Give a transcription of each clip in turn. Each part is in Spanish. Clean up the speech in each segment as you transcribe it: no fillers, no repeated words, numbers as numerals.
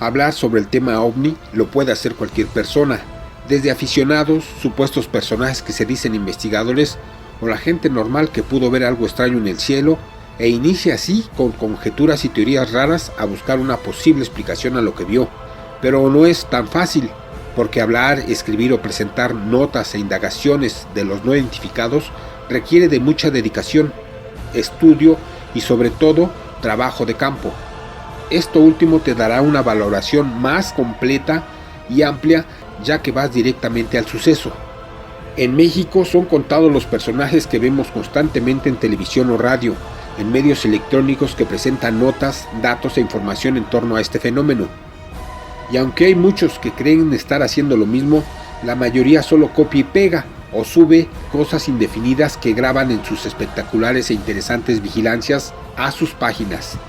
Hablar sobre el tema ovni lo puede hacer cualquier persona, desde aficionados, supuestos personajes que se dicen investigadores, o la gente normal que pudo ver algo extraño en el cielo e inicia así con conjeturas y teorías raras a buscar una posible explicación a lo que vio. Pero no es tan fácil, porque hablar, escribir o presentar notas e indagaciones de los no identificados requiere de mucha dedicación, estudio y sobre todo trabajo de campo. Esto último te dará una valoración más completa y amplia, ya que vas directamente al suceso. En México son contados los personajes que vemos constantemente en televisión o radio, en medios electrónicos que presentan notas, datos e información en torno a este fenómeno. Y aunque hay muchos que creen estar haciendo lo mismo, la mayoría solo copia y pega o sube cosas indefinidas que graban en sus espectaculares e interesantes vigilancias a sus páginas.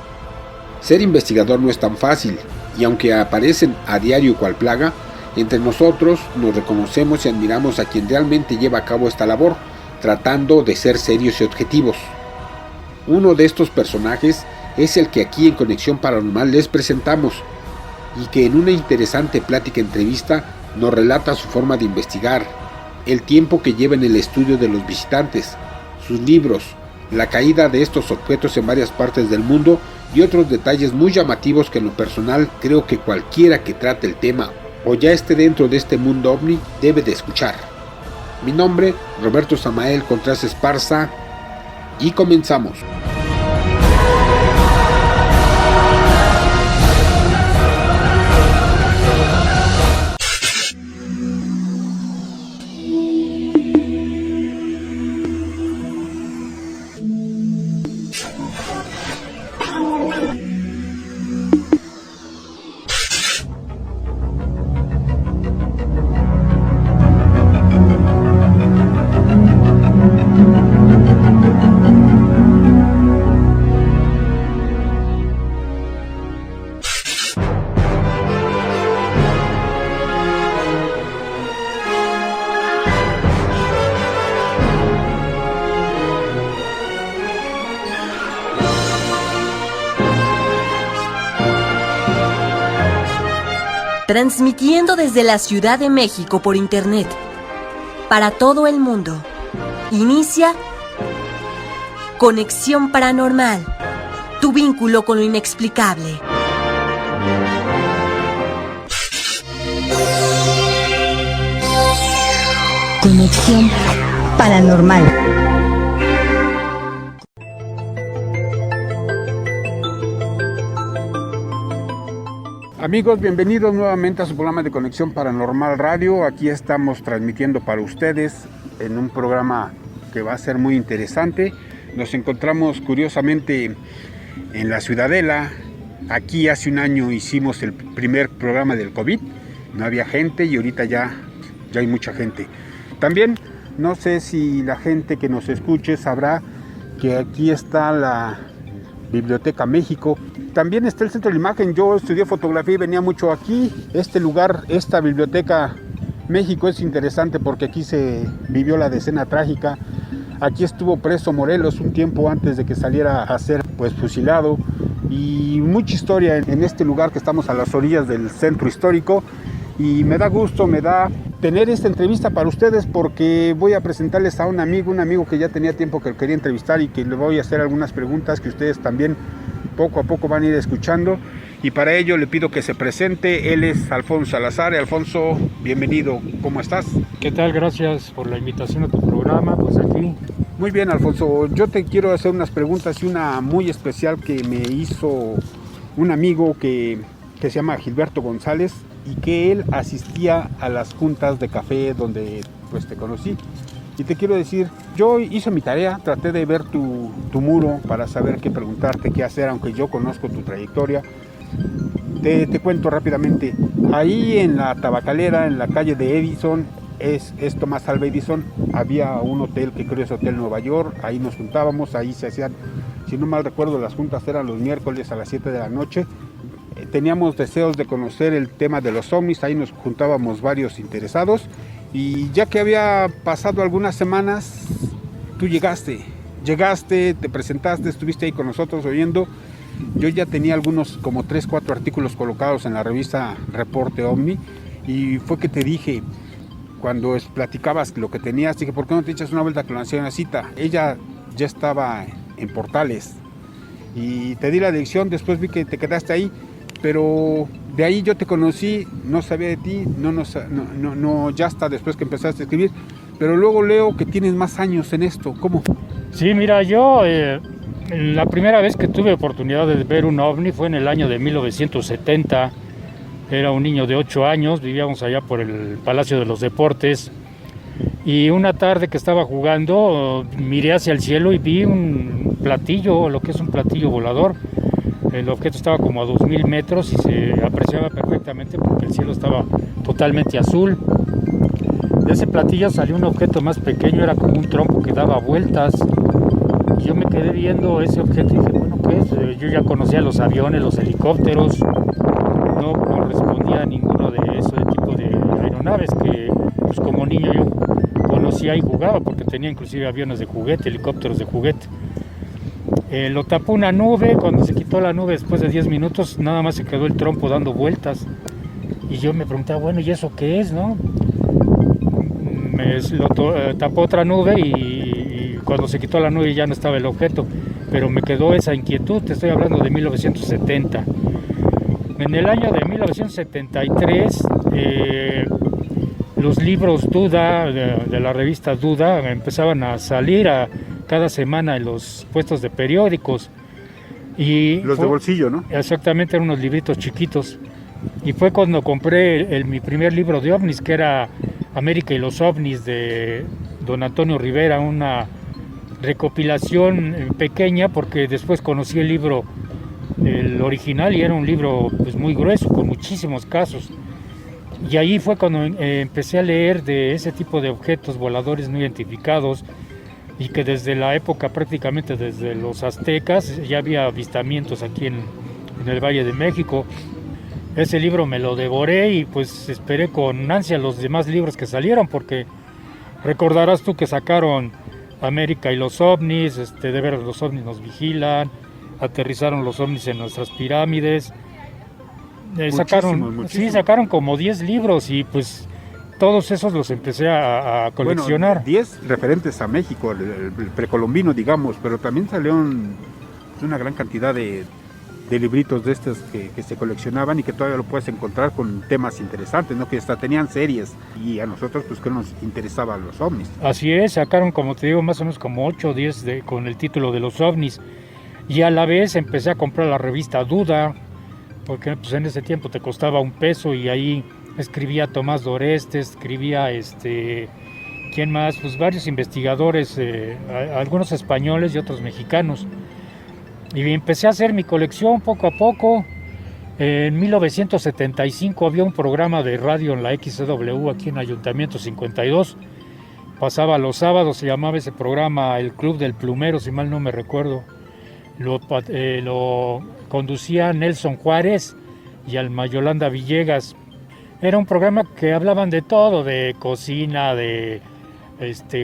Ser investigador no es tan fácil, y aunque aparecen a diario cual plaga, entre nosotros nos reconocemos y admiramos a quien realmente lleva a cabo esta labor, tratando de ser serios y objetivos. Uno de estos personajes es el que aquí en Conexión Paranormal les presentamos, y que en una interesante plática-entrevista nos relata su forma de investigar, el tiempo que lleva en el estudio de los visitantes, sus libros, la caída de estos objetos en varias partes del mundo y otros detalles muy llamativos que en lo personal creo que cualquiera que trate el tema o ya esté dentro de este mundo ovni debe de escuchar. Mi nombre, Roberto Samael Contreras Esparza, y comenzamos. Transmitiendo desde la Ciudad de México por internet, para todo el mundo. Inicia Conexión Paranormal, tu vínculo con lo inexplicable. Conexión Paranormal. Amigos, bienvenidos nuevamente a su programa de Conexión Paranormal Radio. Aquí estamos transmitiendo para ustedes en un programa que va a ser muy interesante. Nos encontramos curiosamente en la Ciudadela. Aquí hace un año hicimos el primer programa del COVID. No había gente y ahorita ya hay mucha gente. También no sé si la gente que nos escuche sabrá que aquí está la Biblioteca México. También está el Centro de la Imagen. Yo estudié fotografía y venía mucho aquí. Este lugar, esta Biblioteca México es interesante porque aquí se vivió la decena trágica. Aquí estuvo preso Morelos un tiempo antes de que saliera a ser fusilado. Y mucha historia en este lugar que estamos a las orillas del centro histórico. Y me da gusto, me da tener esta entrevista para ustedes porque voy a presentarles a un amigo que ya tenía tiempo que quería entrevistar y que le voy a hacer algunas preguntas que ustedes también poco a poco van a ir escuchando, y para ello le pido que se presente. Él es Alfonso Salazar. Alfonso, bienvenido, ¿cómo estás? ¿Qué tal? Gracias por la invitación a tu programa, pues aquí. Muy bien, Alfonso, yo te quiero hacer unas preguntas y una muy especial que me hizo un amigo que se llama Gilberto González y que él asistía a las juntas de café donde te conocí. Y te quiero decir, yo hice mi tarea, traté de ver tu muro para saber qué preguntarte, qué hacer, aunque yo conozco tu trayectoria. Te cuento rápidamente. Ahí en la Tabacalera, en la calle de Edison, es Tomás Alva Edison, había un hotel que creo es Hotel Nueva York. Ahí nos juntábamos, ahí se hacían, si no mal recuerdo, las juntas eran los miércoles a las 7 de la noche. Teníamos deseos de conocer el tema de los ovnis, ahí nos juntábamos varios interesados. Y ya que había pasado algunas semanas, tú llegaste, te presentaste, estuviste ahí con nosotros oyendo. yo ya tenía algunos, como 3, 4 artículos colocados en la revista Reporte OVNI, y fue que te dije, cuando platicabas lo que tenías, dije, ¿por qué no te echas una vuelta con la señora Cita? Ella ya estaba en Portales, y te di la dirección, después vi que te quedaste ahí, pero de ahí yo te conocí, no sabía de ti, ya hasta después que empezaste a escribir, pero luego leo que tienes más años en esto. ¿Cómo? Sí, mira, yo la primera vez que tuve oportunidad de ver un ovni fue en el año de 1970. Era un niño de 8 años, vivíamos allá por el Palacio de los Deportes, y una tarde que estaba jugando miré hacia el cielo y vi un platillo, lo que es un platillo volador. El objeto estaba como a 2000 metros y se apreciaba perfectamente porque el cielo estaba totalmente azul. De ese platillo salió un objeto más pequeño, era como un trompo que daba vueltas. Y yo me quedé viendo ese objeto y dije, bueno, ¿qué es? Yo ya conocía los aviones, los helicópteros, no correspondía a ninguno de ese tipo de aeronaves que pues como niño yo conocía y jugaba, porque tenía inclusive aviones de juguete, helicópteros de juguete. Lo tapó una nube. Cuando se quitó la nube después de 10 minutos nada más se quedó el trompo dando vueltas, y yo me preguntaba, bueno, ¿y eso qué es, no? Tapó otra nube y cuando se quitó la nube ya no estaba el objeto, pero me quedó esa inquietud. Te estoy hablando de 1970. En el año de 1973 los libros Duda, de la revista Duda, empezaban a salir cada semana en los puestos de periódicos. Y los de bolsillo, ¿no? Exactamente, eran unos libritos chiquitos. Y fue cuando compré mi primer libro de ovnis, que era América y los ovnis, de don Antonio Rivera, una recopilación pequeña, porque después conocí el libro, el original, y era un libro pues muy grueso, con muchísimos casos. Y ahí fue cuando empecé a leer de ese tipo de objetos voladores no identificados, y que desde la época, prácticamente desde los aztecas, ya había avistamientos aquí en el Valle de México. Ese libro me lo devoré y pues esperé con ansia los demás libros que salieron, porque recordarás tú que sacaron América y los ovnis, de veras los ovnis nos vigilan, aterrizaron los ovnis en nuestras pirámides. Sacaron como 10 libros, y pues todos esos los empecé a coleccionar. Bueno, 10 referentes a México, el precolombino, digamos, pero también salieron una gran cantidad de libritos de estos que se coleccionaban y que todavía lo puedes encontrar con temas interesantes, ¿no? Que hasta tenían series, y a nosotros pues que nos interesaban los ovnis. Así es, sacaron, como te digo, más o menos como 8 o 10 con el título de los ovnis, y a la vez empecé a comprar la revista Duda, porque pues en ese tiempo te costaba $1, y ahí escribía Tomás Doreste, escribía ¿quién más? Pues varios investigadores, algunos españoles y otros mexicanos. Y empecé a hacer mi colección poco a poco. En 1975 había un programa de radio en la XCW aquí en Ayuntamiento 52. Pasaba los sábados, se llamaba ese programa El Club del Plumero, si mal no me recuerdo. Lo conducía Nelson Juárez y Alma Yolanda Villegas. Era un programa que hablaban de todo, de cocina, de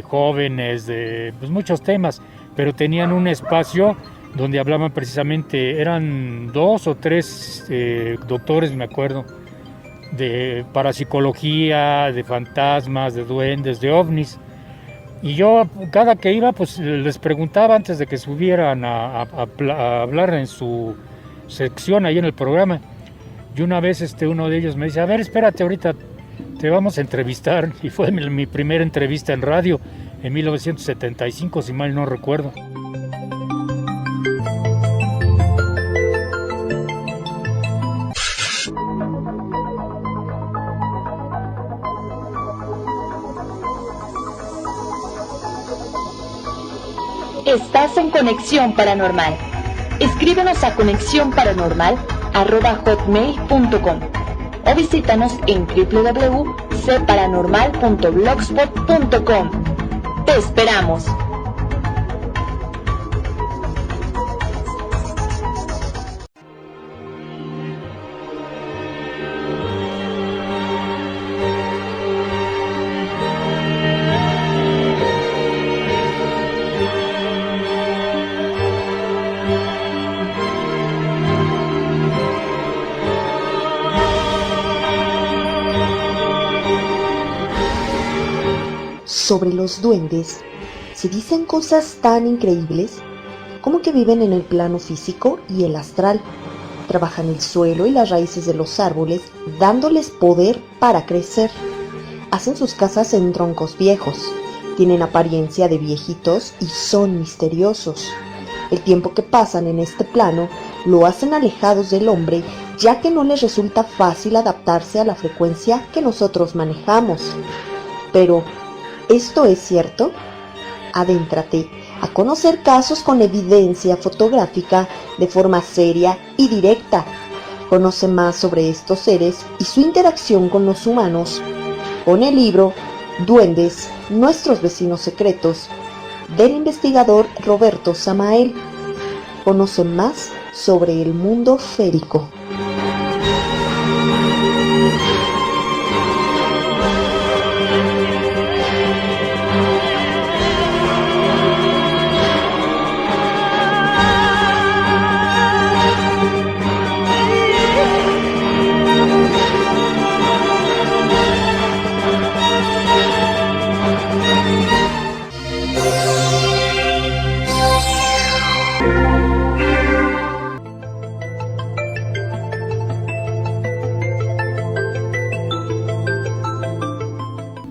jóvenes, de pues, muchos temas, pero tenían un espacio donde hablaban precisamente, eran 2 o 3 doctores, me acuerdo, de parapsicología, de fantasmas, de duendes, de ovnis. Y yo, cada que iba, pues les preguntaba antes de que subieran a hablar en su sección ahí en el programa. Y una vez uno de ellos me dice, a ver, espérate, ahorita te vamos a entrevistar. Y fue mi primera entrevista en radio en 1975, si mal no recuerdo. Estás en Conexión Paranormal. Escríbenos a conexiónparanormal@hotmail.com o visítanos en www.cparanormal.blogspot.com. ¡Te esperamos! Sobre los duendes se dicen cosas tan increíbles como que viven en el plano físico y el astral, trabajan el suelo y las raíces de los árboles, dándoles poder para crecer. Hacen sus casas en troncos viejos, tienen apariencia de viejitos y son misteriosos. El tiempo que pasan en este plano lo hacen alejados del hombre, ya que no les resulta fácil adaptarse a la frecuencia que nosotros manejamos. Pero, ¿esto es cierto? Adéntrate a conocer casos con evidencia fotográfica de forma seria y directa. Conoce más sobre estos seres y su interacción con los humanos con el libro Duendes, nuestros vecinos secretos, del investigador Roberto Samael. Conoce más sobre el mundo férico.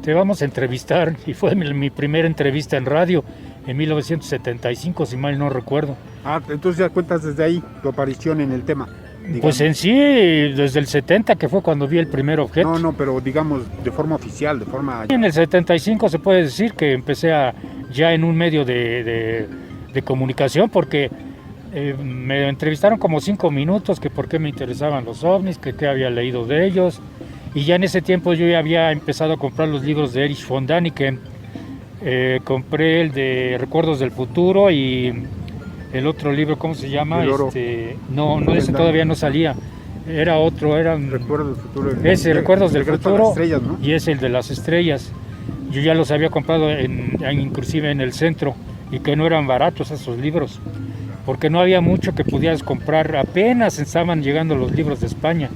Te vamos a entrevistar, y fue mi primera entrevista en radio en 1975, si mal no recuerdo. Ah, entonces ya cuentas desde ahí tu aparición en el tema. Digamos. Pues en sí, desde el 70, que fue cuando vi el primer objeto. No, pero digamos de forma oficial, de forma... En el 75 se puede decir que empecé ya en un medio de comunicación, porque me entrevistaron como 5 minutos, que por qué me interesaban los ovnis, que qué había leído de ellos. Y ya en ese tiempo yo ya había empezado a comprar los libros de Erich von Däniken. Compré el de Recuerdos del Futuro y el otro libro, ¿cómo se llama? No, ese todavía no salía. Era otro, Recuerdos del Futuro. Ese, Recuerdos del Futuro, de las estrellas, ¿no? Y es el de las estrellas. Yo ya los había comprado inclusive en el centro, y que no eran baratos esos libros, porque no había mucho que pudieras comprar. Apenas estaban llegando los libros de España.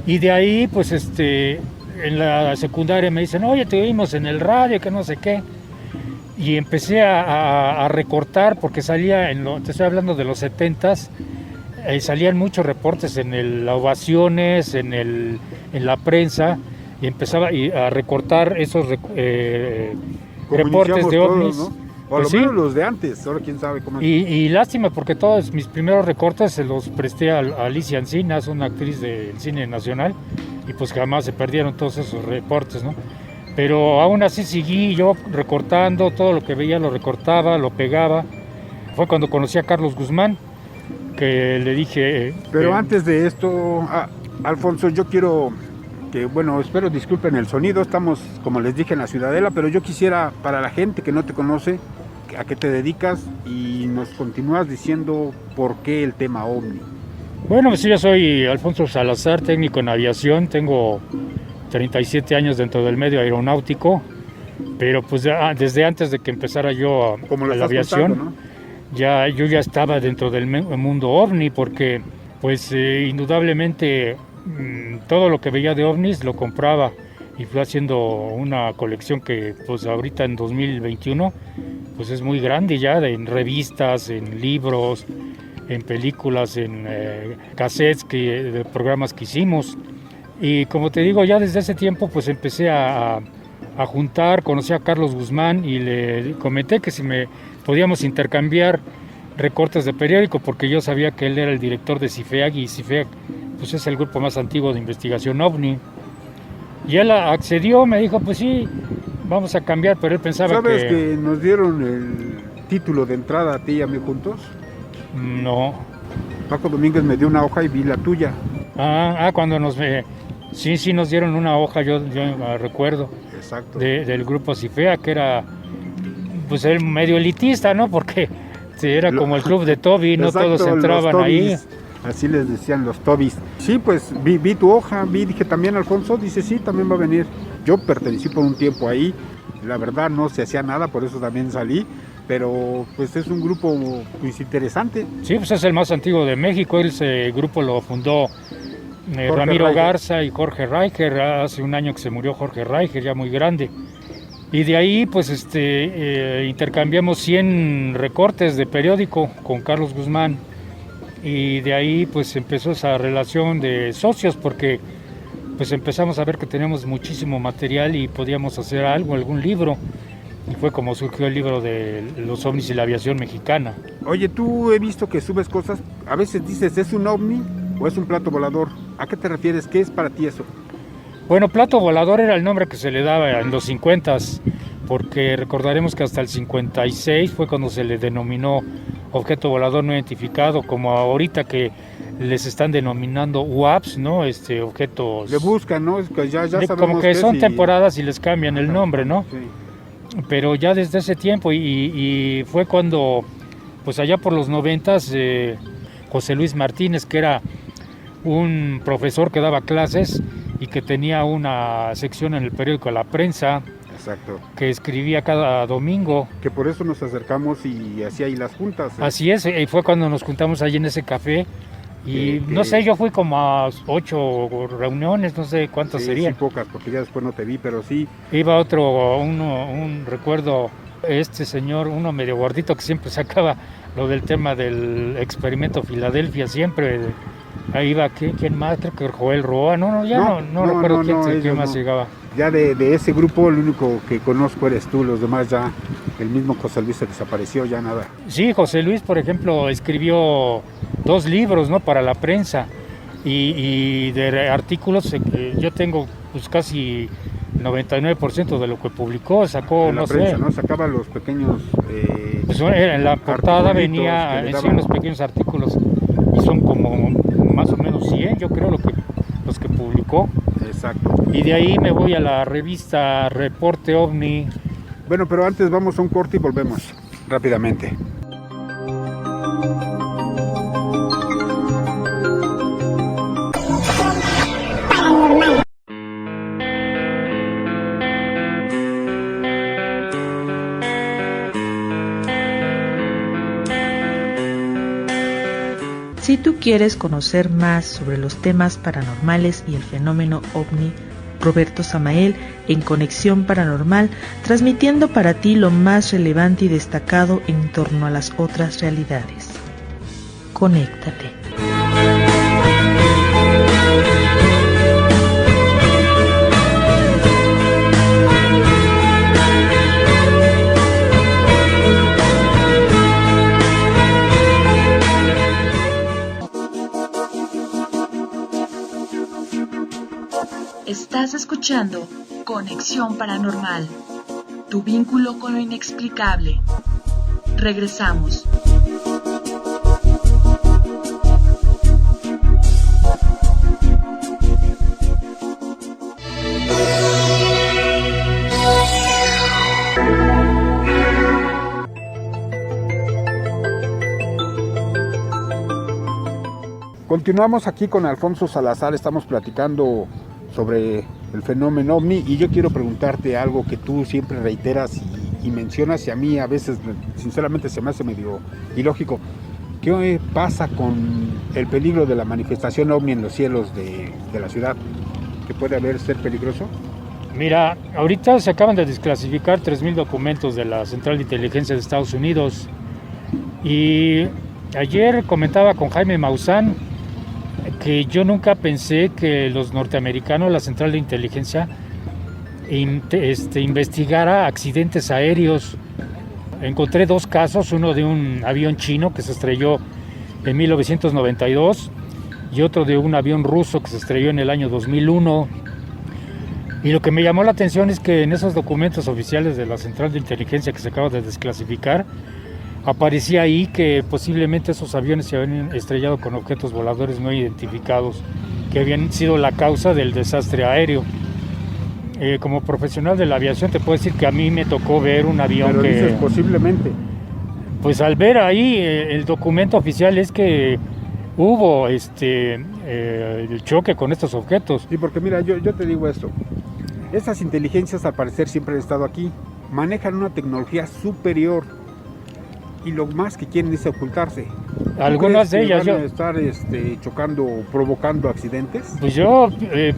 Y de ahí, pues en la secundaria me dicen, oye, te oímos en el radio, que no sé qué. Y empecé a recortar, porque salía, te estoy hablando de los 70s, salían muchos reportes en las ovaciones, en la prensa, y empezaba a recortar esos reportes de ovnis. Todos, ¿no? O a Pues lo menos sí. los de antes, ahora quién sabe cómo... Y lástima, porque todos mis primeros recortes se los presté a Alicia Encinas, una actriz del cine nacional, y pues jamás se perdieron todos esos reportes, ¿no? Pero aún así seguí yo recortando, todo lo que veía lo recortaba, lo pegaba. Fue cuando conocí a Carlos Guzmán, que le dije... Pero antes de esto, Alfonso, yo quiero que, bueno, espero disculpen el sonido, estamos, como les dije, en la Ciudadela, pero yo quisiera, para la gente que no te conoce, a qué te dedicas, y nos continúas diciendo por qué el tema OVNI. Bueno, pues yo soy Alfonso Salazar, técnico en aviación, tengo 37 años dentro del medio aeronáutico, pero pues desde antes de que empezara yo a la aviación, contando, ¿no? yo ya estaba dentro del mundo OVNI, porque pues indudablemente todo lo que veía de ovnis lo compraba, y fui haciendo una colección que pues ahorita en 2021 pues es muy grande ya, en revistas, en libros, en películas, en cassettes de programas que hicimos. Y como te digo, ya desde ese tiempo pues empecé a juntar, conocí a Carlos Guzmán y le comenté que si me podíamos intercambiar recortes de periódico, porque yo sabía que él era el director de CIFEAG, y CIFEAG pues es el grupo más antiguo de investigación OVNI. Y él accedió, me dijo, pues sí, vamos a cambiar, pero él pensaba ¿Sabes que nos dieron el título de entrada a ti y a mí juntos? No. Paco Domínguez me dio una hoja y vi la tuya. Cuando sí nos dieron una hoja, yo recuerdo. Exacto. Del grupo CIFEAG, que era pues el medio elitista, ¿no? Porque era como el club de Toby, no todos entraban ahí. Así les decían los Tobis. Sí, pues vi tu hoja, dije también Alfonso, dice sí, también va a venir. Yo pertenecí por un tiempo ahí, la verdad no se hacía nada, por eso también salí, pero pues es un grupo pues interesante. Sí, pues es el más antiguo de México, ese grupo lo fundó Ramiro Reicher. Garza y Jorge Reicher, hace un año que se murió Jorge Reicher, ya muy grande. Y de ahí pues intercambiamos 100 recortes de periódico con Carlos Guzmán, y de ahí pues empezó esa relación de socios, porque pues empezamos a ver que teníamos muchísimo material y podíamos hacer algo, algún libro, y fue como surgió el libro de los ovnis y la aviación mexicana. Oye, tú he visto que subes cosas, a veces dices, ¿es un ovni o es un plato volador? ¿A qué te refieres? ¿Qué es para ti eso? Bueno, plato volador era el nombre que se le daba en los 50s, porque recordaremos que hasta el 56 fue cuando se le denominó objeto volador no identificado, como ahorita que les están denominando UAPs, ¿no? Objetos... Le buscan, ¿no? Es que ya sabemos como que son y... temporadas y les cambian el nombre, ¿no? Sí. Pero ya desde ese tiempo, y fue cuando, pues allá por los 90s, José Luis Martínez, que era un profesor que daba clases y que tenía una sección en el periódico La Prensa, exacto, que escribía cada domingo. Que por eso nos acercamos y hacía ahí las juntas. Así es, y fue cuando nos juntamos allí en ese café. Y no sé, yo fui como a 8 reuniones, no sé cuántas serían. Sí, pocas, porque ya después no te vi, pero sí. Iba un recuerdo, señor, uno medio gordito que siempre sacaba lo del tema del experimento Filadelfia, siempre. Ahí iba, ¿quién más? Creo que Joel Roa, no recuerdo quién más llegaba. Ya de ese grupo, el único que conozco eres tú, los demás ya, el mismo José Luis se desapareció, ya nada. Sí, José Luis, por ejemplo, escribió 2 libros, ¿no? Para La Prensa, y de artículos yo tengo pues casi 99% de lo que publicó, sacó, en la prensa, ¿no? Sacaba los pequeños... pues en la portada venía unos pequeños artículos, y son como más o menos 100, yo creo, los que publicó. Exacto. Y de ahí me voy a la revista Reporte OVNI. Bueno, pero antes vamos a un corte y volvemos rápidamente. Si tú quieres conocer más sobre los temas paranormales y el fenómeno OVNI, Roberto Samael en Conexión Paranormal, transmitiendo para ti lo más relevante y destacado en torno a las otras realidades. Conéctate. Estás escuchando Conexión Paranormal, tu vínculo con lo inexplicable. Regresamos. Continuamos aquí con Alfonso Salazar, estamos platicando sobre el fenómeno OVNI y yo quiero preguntarte algo que tú siempre reiteras y mencionas, y a mí a veces sinceramente se me hace medio ilógico. ¿Qué pasa con el peligro de la manifestación OVNI en los cielos de la ciudad? ¿Que puede ser peligroso? Mira, ahorita se acaban de desclasificar 3,000 documentos de la Central de Inteligencia de Estados Unidos, y ayer comentaba con Jaime Maussan que yo nunca pensé que los norteamericanos, la Central de Inteligencia, investigara accidentes aéreos. Encontré 2 casos, uno de un avión chino que se estrelló en 1992 y otro de un avión ruso que se estrelló en el año 2001. Y lo que me llamó la atención es que en esos documentos oficiales de la Central de Inteligencia que se acaba de desclasificar, aparecía ahí que posiblemente esos aviones se habían estrellado con objetos voladores no identificados, que habían sido la causa del desastre aéreo. Como profesional de la aviación te puedo decir que a mí me tocó ver un avión. Pero dices posiblemente. Pues al ver ahí el documento oficial es que hubo el choque con estos objetos. Sí, porque mira, yo te digo esto. Estas inteligencias al parecer siempre han estado aquí. Manejan una tecnología superior. Y lo más que quieren es ocultarse. Algunas de ellas. ¿Van a estar chocando o provocando accidentes? Pues yo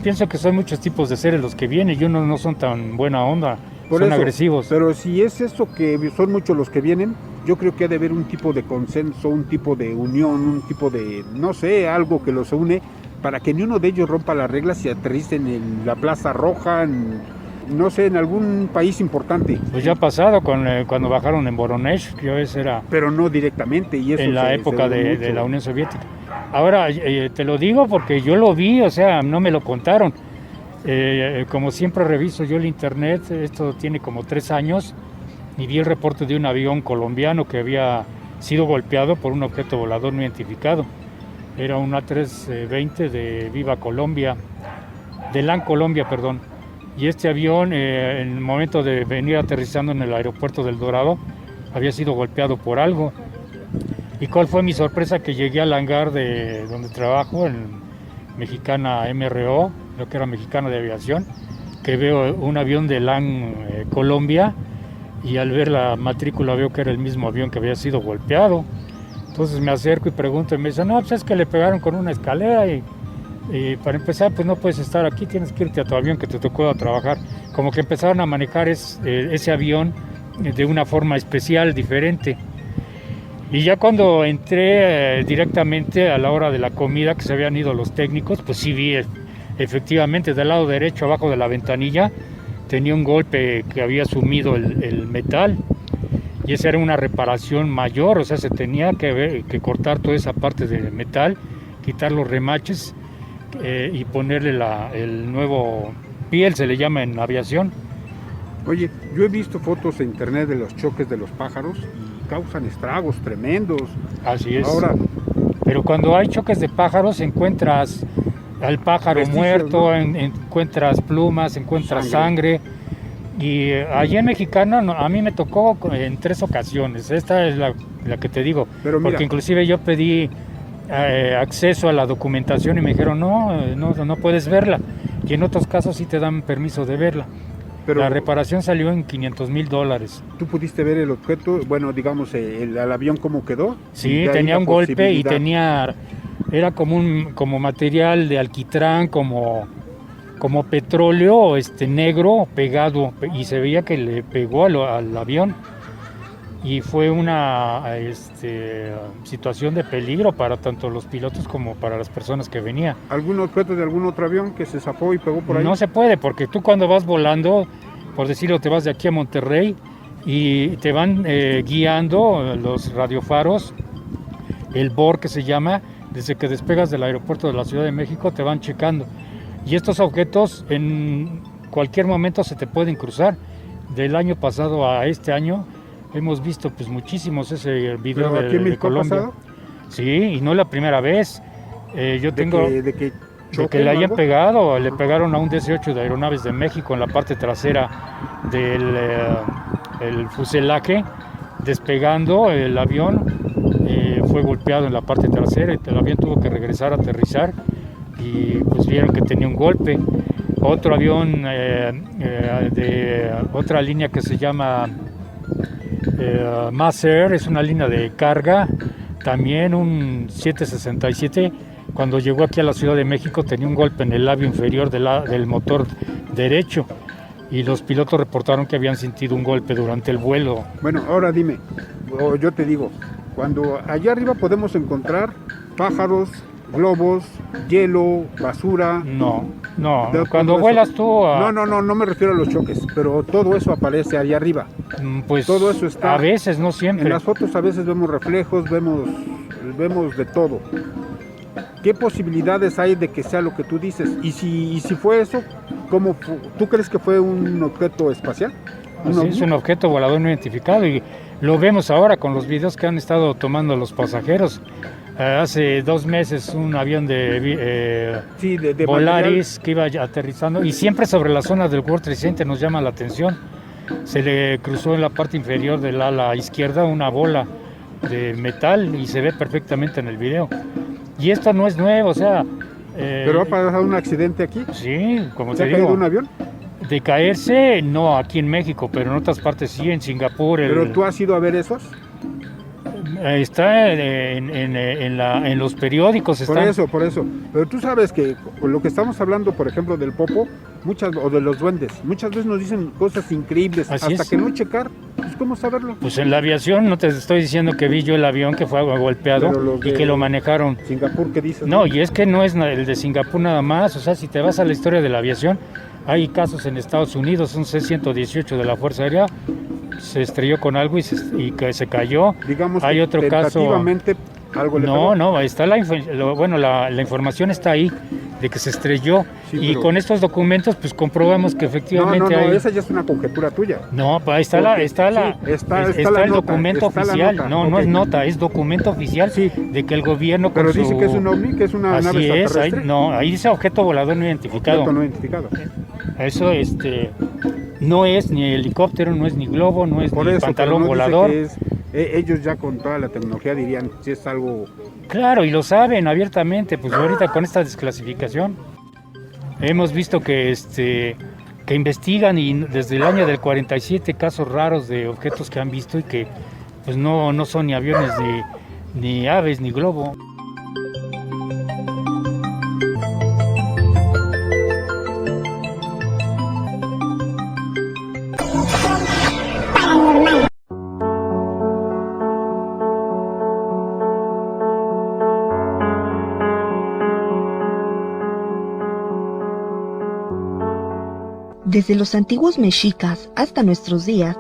pienso que son muchos tipos de seres los que vienen y unos no son tan buena onda, son agresivos. Pero si es eso que son muchos los que vienen, yo creo que ha de haber un tipo de consenso, un tipo de unión, un tipo de, no sé, algo que los une para que ni uno de ellos rompa las reglas y aterricen en la Plaza Roja, no sé, en algún país importante. Pues ya ha pasado cuando bajaron en Voronezh, que ese era... Pero no directamente. Y eso en la época de la Unión Soviética. Ahora, te lo digo porque yo lo vi, o sea, no me lo contaron. Como siempre reviso yo el internet, esto tiene como 3 años, y vi el reporte de un avión colombiano que había sido golpeado por un objeto volador no identificado. Era un A320 de Viva Colombia, de LAN Colombia, perdón. Y este avión, en el momento de venir aterrizando en el aeropuerto del Dorado, había sido golpeado por algo. ¿Y cuál fue mi sorpresa? Que llegué al hangar de donde trabajo, en Mexicana MRO, lo que era Mexicana de Aviación, que veo un avión de LAN Colombia, y al ver la matrícula veo que era el mismo avión que había sido golpeado. Entonces me acerco y pregunto, y me dicen, no, pues es que le pegaron con una escalera y para empezar, pues no puedes estar aquí, tienes que irte a tu avión que te tocó a trabajar. Como que empezaron a manejar ese avión de una forma especial, diferente. Y ya cuando entré directamente a la hora de la comida, que se habían ido los técnicos, pues sí vi efectivamente del lado derecho, abajo de la ventanilla, tenía un golpe que había sumido el metal. Y esa era una reparación mayor, o sea, se tenía que cortar toda esa parte de metal, quitar los remaches, y ponerle el nuevo piel, se le llama en aviación. Oye, yo he visto fotos en internet de los choques de los pájaros y causan estragos tremendos. Así es. Ahora, pero cuando hay choques de pájaros encuentras al pájaro muerto, ¿no? Encuentras plumas, encuentras sangre. Y allí en Mexicana a mí me tocó en 3 ocasiones. Esta es la que te digo. Pero mira, porque inclusive yo pedí acceso a la documentación y me dijeron no puedes verla, y en otros casos sí te dan permiso de verla. Pero la reparación salió en $500,000. ¿Tú pudiste ver el objeto? Bueno, digamos, el avión cómo quedó. Sí, tenía un golpe y era como material de alquitrán, como petróleo negro pegado, y se veía que le pegó al avión. Y fue una situación de peligro para tanto los pilotos como para las personas que venían. ¿Algún objeto de algún otro avión que se zafó y pegó por ahí? No se puede, porque tú cuando vas volando, por decirlo, te vas de aquí a Monterrey y te van guiando los radiofaros, el BOR que se llama, desde que despegas del aeropuerto de la Ciudad de México te van checando. Y estos objetos en cualquier momento se te pueden cruzar. Del año pasado a este año hemos visto pues muchísimos ese video de Colombia. ¿Pasado? Sí, y no es la primera vez. Yo tengo de que le hayan pegado, le pegaron a un DC-8 de Aeronaves de México en la parte trasera del el fuselaje, despegando el avión, fue golpeado en la parte trasera y el avión tuvo que regresar a aterrizar y pues vieron que tenía un golpe. Otro avión de otra línea que se llama Masair, es una línea de carga, también un 767, cuando llegó aquí a la Ciudad de México tenía un golpe en el labio inferior del motor derecho y los pilotos reportaron que habían sentido un golpe durante el vuelo. Bueno, ahora dime, o yo te digo, cuando allá arriba podemos encontrar pájaros, globos, hielo, basura. No, cuando vuelas tú No me refiero a los choques, pero todo eso aparece allá arriba. Pues todo eso está. A veces, no siempre. En las fotos a veces vemos reflejos, vemos de todo. ¿Qué posibilidades hay de que sea lo que tú dices? Y si fue eso, ¿tú crees que fue un objeto espacial? Sí, es un objeto volador no identificado y lo vemos ahora con los videos que han estado tomando los pasajeros. Hace 2 meses un avión de Volaris que iba aterrizando y siempre sobre la zona del World Trade Center nos llama la atención. Se le cruzó en la parte inferior del ala izquierda una bola de metal y se ve perfectamente en el video. Y esto no es nuevo, o sea... ¿Pero ha pasado un accidente aquí? Sí, como te digo. ¿Se ha caído un avión? De caerse, no aquí en México, pero en otras partes sí, en Singapur. ¿Pero tú has ido a ver esos? Está en los periódicos. Por eso. Pero tú sabes que con lo que estamos hablando, por ejemplo, del Popo, o de los duendes, muchas veces nos dicen cosas increíbles, Así hasta es. que no checar, pues ¿cómo saberlo? Pues en la aviación, no te estoy diciendo que vi yo el avión que fue golpeado Pero los y de que lo manejaron. Singapur, ¿qué dices? No, y es que no es el de Singapur nada más. O sea, si te vas a la historia de la aviación, hay casos en Estados Unidos, un C-118 de la Fuerza Aérea se estrelló con algo y que se cayó. Digamos Hay que otro caso. tentativamente algo le pegó. No, está la información está ahí de que se estrelló, Sí, y pero- con estos documentos pues comprobamos que efectivamente No, hay. esa ya es una conjetura tuya. No, pues ahí está Porque está la el nota, documento está la oficial. nota, No ok. es nota, es documento oficial Sí. de que el gobierno con Pero dice su- que es un ovni, que es una Así nave es, ahí, extraterrestre. no, ahí dice objeto volador no identificado. Objeto no identificado. Eso no es ni helicóptero, no es ni globo, no es Por ni eso, pantalón pero no dice volador. que es, ellos ya con toda la tecnología dirían si es algo. Claro, y lo saben abiertamente, pues ahorita con esta desclasificación hemos visto que investigan, y desde el año del 47 casos raros de objetos que han visto y que pues no son ni aviones ni aves ni globo. Desde los antiguos mexicas hasta nuestros días,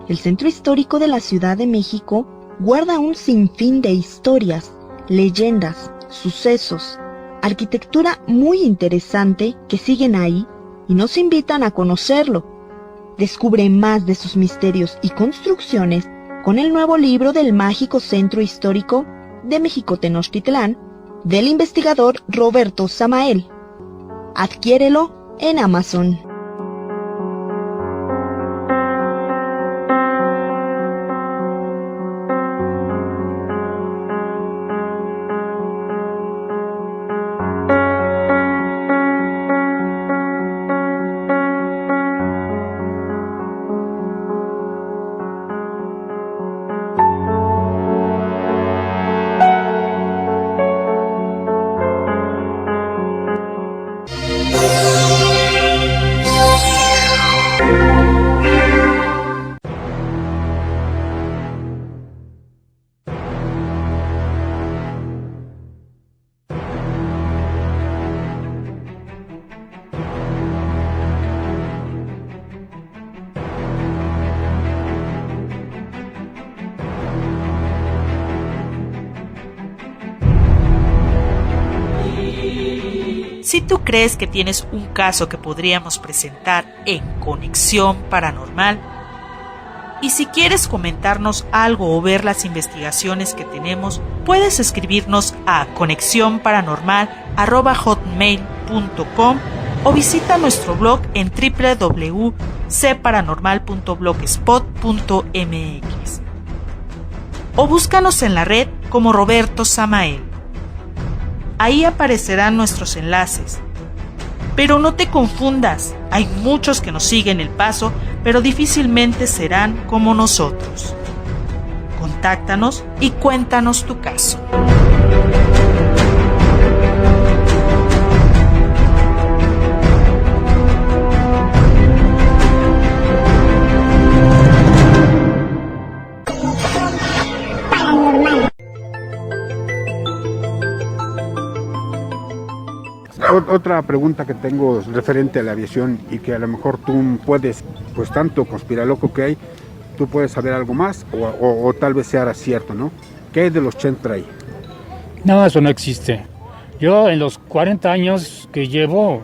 el centro histórico de la Ciudad de México guarda un sinfín de historias, leyendas, sucesos, arquitectura muy interesante que siguen ahí y nos invitan a conocerlo. Descubre más de sus misterios y construcciones con el nuevo libro del mágico centro histórico de México Tenochtitlán del investigador Roberto Samael. Adquiérelo en Amazon. Si tú crees que tienes un caso que podríamos presentar en Conexión Paranormal, y si quieres comentarnos algo o ver las investigaciones que tenemos, puedes escribirnos a conexiónparanormal@hotmail.com o visita nuestro blog en www.cparanormal.blogspot.mx o búscanos en la red como Roberto Samael. Ahí aparecerán nuestros enlaces. Pero no te confundas, hay muchos que nos siguen el paso, pero difícilmente serán como nosotros. Contáctanos y cuéntanos tu caso. Otra pregunta que tengo referente a la aviación y que a lo mejor tú puedes, pues tanto conspiraloco que hay, tú puedes saber algo más o tal vez sea cierto, ¿no? ¿Qué hay de los chemtrails? No, eso no existe. Yo en los 40 años que llevo,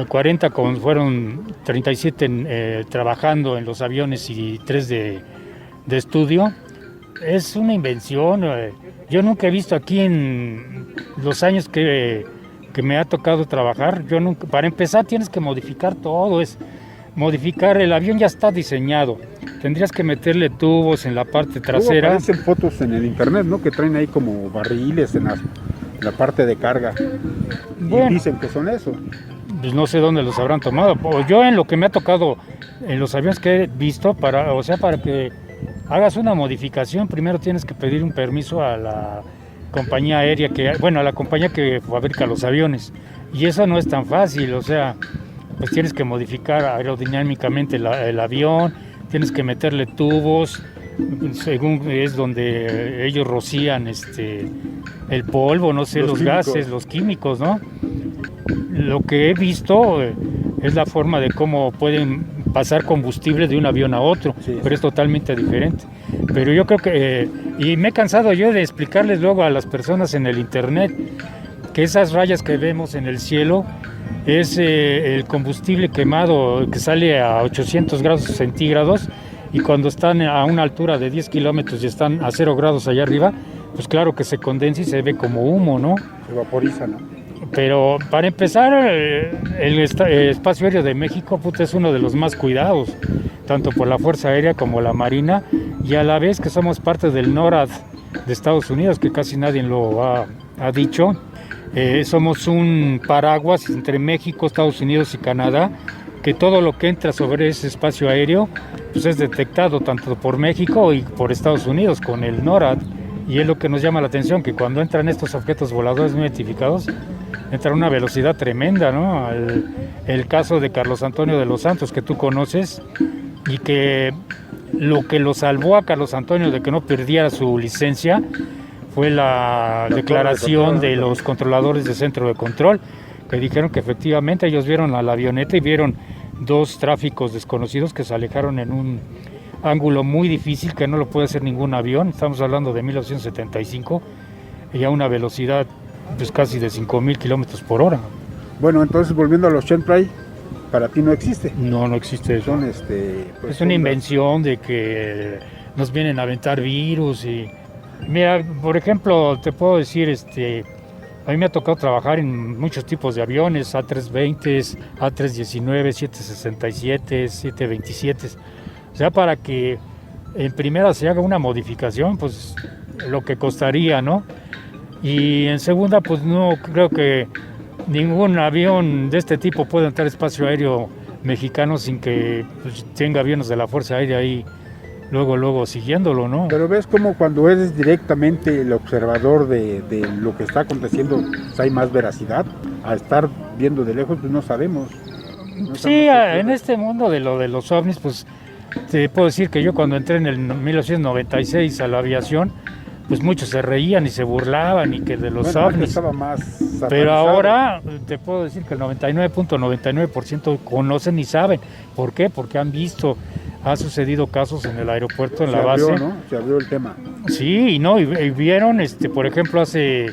40 fueron 37 trabajando en los aviones y 3 de estudio, es una invención. Yo nunca he visto aquí en los años que me ha tocado trabajar, para empezar tienes que modificar todo, modificar el avión, ya está diseñado, tendrías que meterle tubos en la parte trasera. Aparecen fotos en el internet, ¿no? Que traen ahí como barriles en la parte de carga. Bueno, y dicen que son eso. Pues no sé dónde los habrán tomado. Yo en lo que me ha tocado en los aviones que he visto, para que hagas una modificación, primero tienes que pedir un permiso a la compañía aérea a la compañía que fabrica los aviones, y eso no es tan fácil, o sea, pues tienes que modificar aerodinámicamente el avión, tienes que meterle tubos, según es donde ellos rocían el polvo, no sé, los gases, los químicos, ¿no? Lo que he visto es la forma de cómo pueden pasar combustible de un avión a otro, sí, pero es totalmente diferente. Pero yo creo que, y me he cansado yo de explicarles luego a las personas en el internet, que esas rayas que vemos en el cielo es el combustible quemado que sale a 800 grados centígrados, y cuando están a una altura de 10 kilómetros y están a 0 grados allá arriba, pues claro que se condensa y se ve como humo, ¿no? Se vaporiza, ¿no? Pero para empezar, el espacio aéreo de México es uno de los más cuidados, tanto por la Fuerza Aérea como la Marina, y a la vez que somos parte del NORAD de Estados Unidos, que casi nadie lo ha dicho. Somos un paraguas entre México, Estados Unidos y Canadá, que todo lo que entra sobre ese espacio aéreo pues es detectado tanto por México y por Estados Unidos con el NORAD, y es lo que nos llama la atención, que cuando entran estos objetos voladores no identificados, entran a una velocidad tremenda, ¿no? El caso de Carlos Antonio de los Santos, que tú conoces, y que lo salvó a Carlos Antonio de que no perdiera su licencia fue la declaración de los controladores de centro de control, que dijeron que efectivamente ellos vieron a la avioneta y vieron dos tráficos desconocidos que se alejaron en un ángulo muy difícil que no lo puede hacer ningún avión. Estamos hablando de 1975 y a una velocidad pues casi de 5,000 kilómetros por hora. Bueno, entonces volviendo a los chemtrails, para ti no existe. No existe eso. Son, es una invención de que nos vienen a aventar virus. Y mira, por ejemplo, te puedo decir, a mí me ha tocado trabajar en muchos tipos de aviones, A320, A319, 767, 727. O sea, para que en primera se haga una modificación, pues lo que costaría, ¿no? Y en segunda, pues no creo que ningún avión de este tipo pueda entrar al espacio aéreo mexicano sin que pues, tenga aviones de la Fuerza Aérea ahí luego siguiéndolo, ¿no? Pero ves como cuando eres directamente el observador de lo que está aconteciendo, pues hay más veracidad. A estar viendo de lejos, pues no sabemos. Sí, en este mundo de los ovnis, pues te puedo decir que yo cuando entré en el 1996 a la aviación, pues muchos se reían y se burlaban y que de los ovnis. Estaba más pero ahora te puedo decir que el 99.99% conocen y saben. ¿Por qué? Porque han visto, ha sucedido casos en el aeropuerto, en la base. ¿No? Se abrió el tema. Sí, y vieron, por ejemplo, hace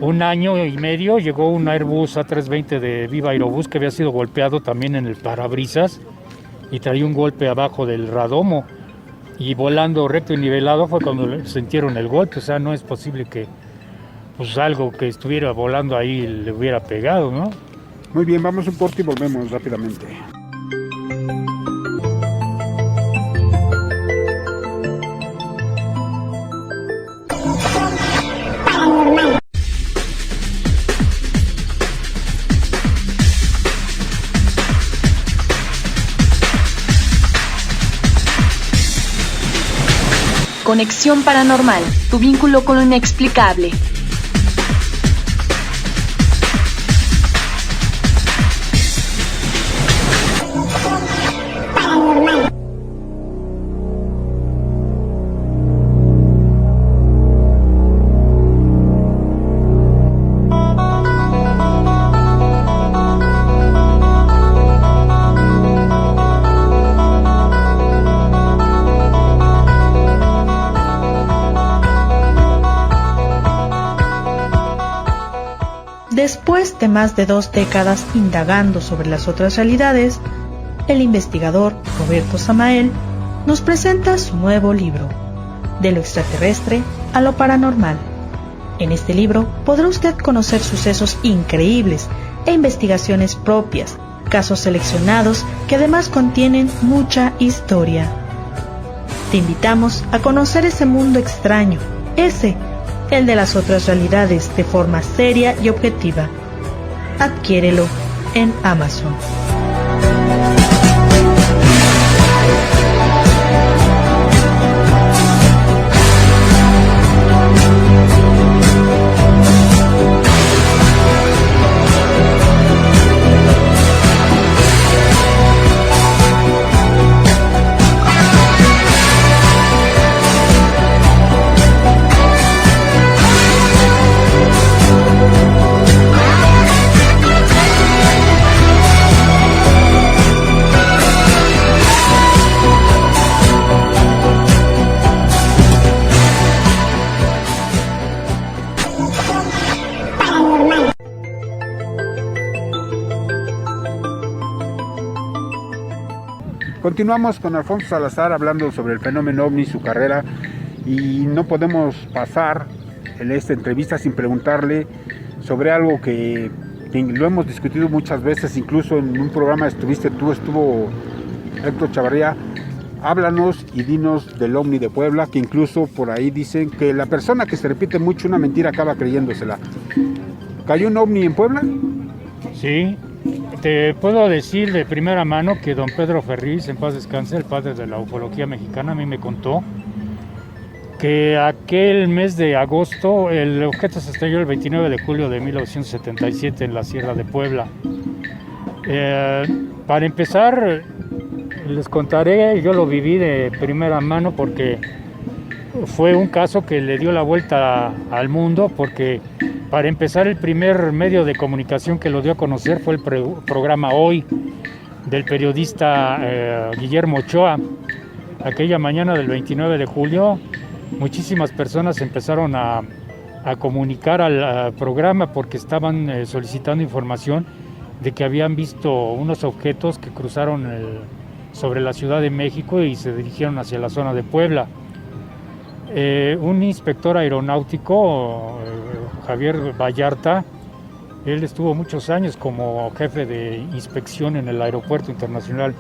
un año y medio llegó un Airbus A320 de Viva Aerobús que había sido golpeado también en el parabrisas y traía un golpe abajo del radomo. Y volando recto y nivelado fue cuando sintieron el golpe. O sea, no es posible que pues algo que estuviera volando ahí le hubiera pegado, ¿no? Muy bien, vamos a un corte y volvemos rápidamente. Conexión Paranormal, tu vínculo con lo inexplicable. Después de más de 2 décadas indagando sobre las otras realidades, el investigador Roberto Samael nos presenta su nuevo libro, De lo extraterrestre a lo paranormal. En este libro podrá usted conocer sucesos increíbles e investigaciones propias, casos seleccionados que además contienen mucha historia. Te invitamos a conocer ese mundo extraño, el de las otras realidades, de forma seria y objetiva. Adquiérelo en Amazon. Continuamos con Alfonso Salazar hablando sobre el fenómeno OVNI, su carrera, y no podemos pasar en esta entrevista sin preguntarle sobre algo que lo hemos discutido muchas veces, incluso en un programa estuvo Héctor Chavarría. Háblanos y dinos del OVNI de Puebla, que incluso por ahí dicen que la persona que se repite mucho una mentira acaba creyéndosela. ¿Cayó un OVNI en Puebla? Sí, te puedo decir de primera mano que don Pedro Ferriz, en paz descanse, el padre de la ufología mexicana, a mí me contó que aquel mes de agosto el objeto se estrelló el 29 de julio de 1977 en la Sierra de Puebla. Para empezar, les contaré, yo lo viví de primera mano porque fue un caso que le dio la vuelta al mundo, porque para empezar el primer medio de comunicación que lo dio a conocer fue el programa Hoy del periodista Guillermo Ochoa. Aquella mañana del 29 de julio muchísimas personas empezaron a comunicar al programa porque estaban solicitando información de que habían visto unos objetos que cruzaron sobre la Ciudad de México y se dirigieron hacia la zona de Puebla. Un inspector aeronáutico, Javier Vallarta, él estuvo muchos años como jefe de inspección en el Aeropuerto Internacional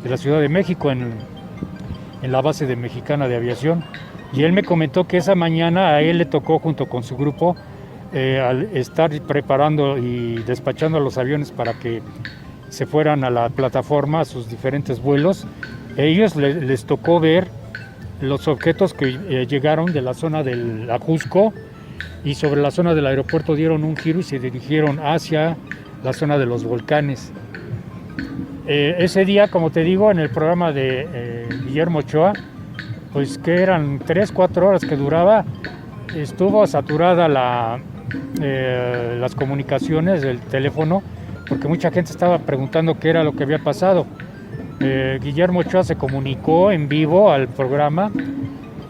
de la Ciudad de México, en la base de Mexicana de Aviación. Y él me comentó que esa mañana a él le tocó, junto con su grupo, al estar preparando y despachando a los aviones para que se fueran a la plataforma, a sus diferentes vuelos, ellos les tocó ver los objetos que llegaron de la zona del Ajusco y sobre la zona del aeropuerto dieron un giro y se dirigieron hacia la zona de los volcanes. Ese día, como te digo, en el programa de Guillermo Ochoa, pues que eran 3-4 horas que duraba, estuvo saturada las comunicaciones del teléfono, porque mucha gente estaba preguntando qué era lo que había pasado. Guillermo Ochoa se comunicó en vivo al programa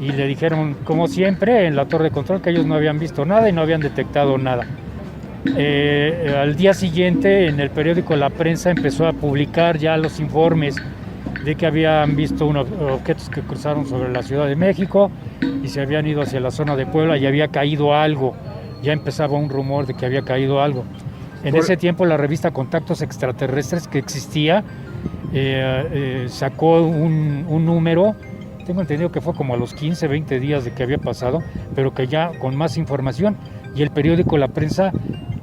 y le dijeron, como siempre, en la torre de control, que ellos no habían visto nada y no habían detectado nada. Al día siguiente, en el periódico La Prensa empezó a publicar ya los informes de que habían visto unos objetos que cruzaron sobre la Ciudad de México y se habían ido hacia la zona de Puebla y había caído algo. Ya empezaba un rumor de que había caído algo. En ese tiempo la revista Contactos Extraterrestres, que existía, sacó un número, tengo entendido que fue como a los 15, 20 días de que había pasado, pero que ya con más información. Y el periódico La Prensa,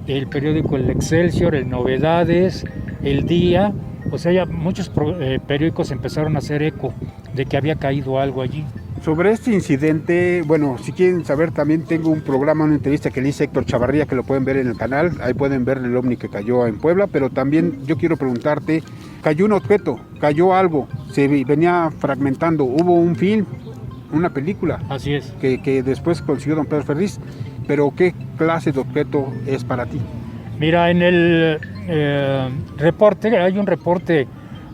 el periódico El Excelsior, el Novedades, El Día, o sea, ya muchos periódicos empezaron a hacer eco de que había caído algo allí. Sobre este incidente, bueno, si quieren saber, también tengo un programa, una entrevista que le hice Héctor Chavarría, que lo pueden ver en el canal, ahí pueden ver el OVNI que cayó en Puebla, pero también yo quiero preguntarte, cayó un objeto, cayó algo, se venía fragmentando, hubo un film, una película. Así es. Que después consiguió don Pedro Ferriz, pero ¿qué clase de objeto es para ti? Mira, en el reporte, hay un reporte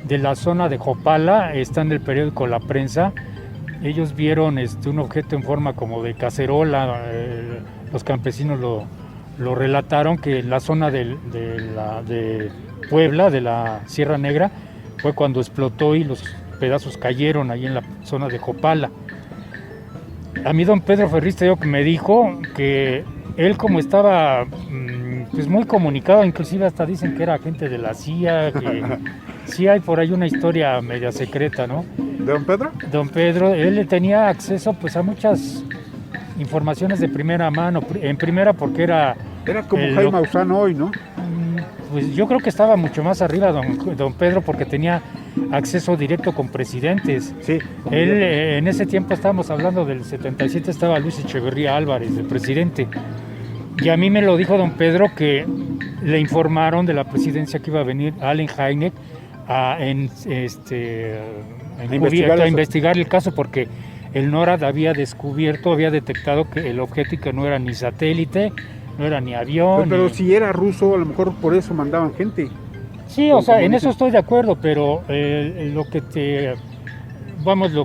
de la zona de Jopala, está en el periódico La Prensa. Ellos vieron un objeto en forma como de cacerola, los campesinos lo relataron, que en la zona de Puebla, de la Sierra Negra, fue cuando explotó y los pedazos cayeron ahí en la zona de Jopala. A mí don Pedro Ferriz me dijo que él, como estaba pues muy comunicado, inclusive hasta dicen que era agente de la CIA, que sí hay por ahí una historia media secreta, ¿no? ¿De don Pedro? Don Pedro, él tenía acceso pues a muchas informaciones de primera mano, en primera porque era como Jaime Maussan hoy, ¿no? Pues yo creo que estaba mucho más arriba don Pedro, porque tenía acceso directo con presidentes. Sí. Él en ese tiempo, estábamos hablando del 77, estaba Luis Echeverría Álvarez, el presidente. Y a mí me lo dijo don Pedro, que le informaron de la presidencia que iba a venir Allen Hynek a investigar el caso, porque el NORAD había detectado que el objeto, y que no era ni satélite, no era ni avión. Pero si era ruso, a lo mejor por eso mandaban gente. Sí, o sea, en eso estoy de acuerdo, pero lo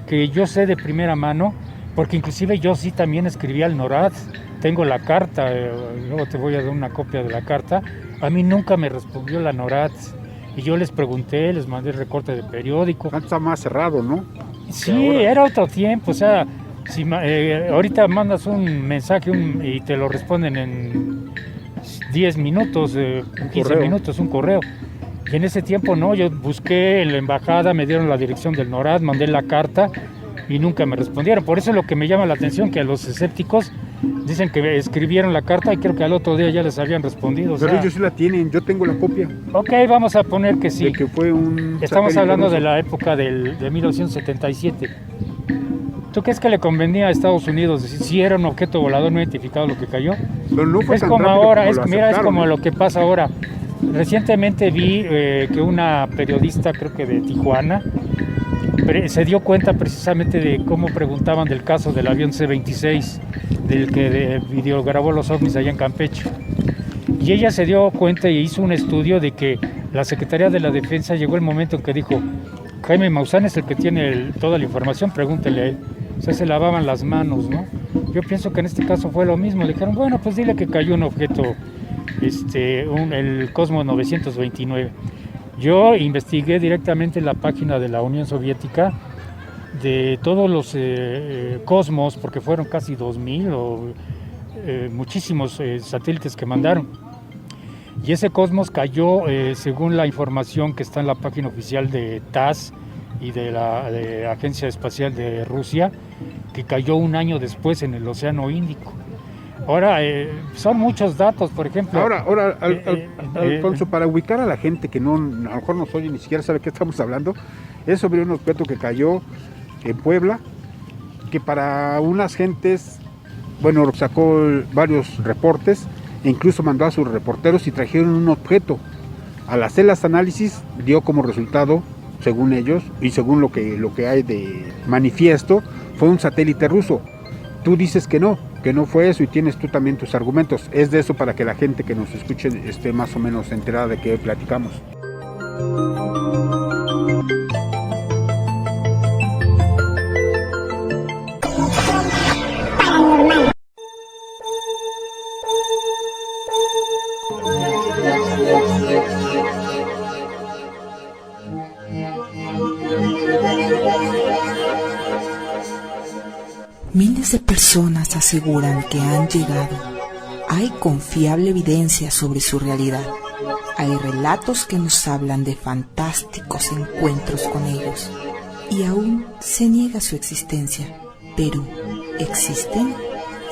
que yo sé de primera mano, porque inclusive yo sí también escribí al NORAD, tengo la carta, luego te voy a dar una copia de la carta. A mí nunca me respondió la NORAD, Y yo les pregunté, les mandé el recorte de periódico. Antes estaba más cerrado, ¿no? Sí, era otro tiempo, o sea, si ahorita mandas un mensaje y te lo responden en 10 minutos, 15 minutos, un correo. Y en ese tiempo no, yo busqué en la embajada, me dieron la dirección del NORAD, mandé la carta y nunca me respondieron. Por eso es lo que me llama la atención, que a los escépticos dicen que escribieron la carta y creo que al otro día ya les habían respondido. Pero ellos sí la tienen, yo tengo la copia. Ok, vamos a poner que sí. De que fue un Estamos hablando de la época de 1977. ¿Tú crees que le convenía a Estados Unidos decir si era un objeto volador no identificado lo que cayó? Pero no fue es tan como rápido ahora, como es como lo que pasa ahora. Recientemente vi que una periodista, creo que de Tijuana, se dio cuenta precisamente de cómo preguntaban del caso del avión C-26, del que videograbó los ovnis allá en Campeche. Y ella se dio cuenta y hizo un estudio de que la Secretaría de la Defensa llegó el momento en que dijo: Jaime Maussan es el que tiene toda la información, pregúntele a él. O sea, se lavaban las manos, ¿no? Yo pienso que en este caso fue lo mismo. Le dijeron, bueno, pues dile que cayó un objeto, el Cosmos 929. Yo investigué directamente en la página de la Unión Soviética de todos los Cosmos, porque fueron casi 2000 o muchísimos satélites que mandaron. Y ese Cosmos cayó, según la información que está en la página oficial de TASS y de la Agencia Espacial de Rusia, que cayó un año después en el Océano Índico. Ahora, son muchos datos, por ejemplo. Ahora Alfonso, para ubicar a la gente que no, a lo mejor nos oye ni siquiera sabe qué estamos hablando, es sobre un objeto que cayó en Puebla, que para unas gentes, bueno, sacó varios reportes, e incluso mandó a sus reporteros y trajeron un objeto. Al hacer los análisis, dio como resultado, según ellos, y según lo que hay de manifiesto, fue un satélite ruso. Tú dices que no fue eso, y tienes tú también tus argumentos. Es de eso para que la gente que nos escuche esté más o menos enterada de qué platicamos. Miles de personas aseguran que han llegado. Hay confiable evidencia sobre su realidad. Hay relatos que nos hablan de fantásticos encuentros con ellos. Y aún se niega su existencia. Pero, ¿existen?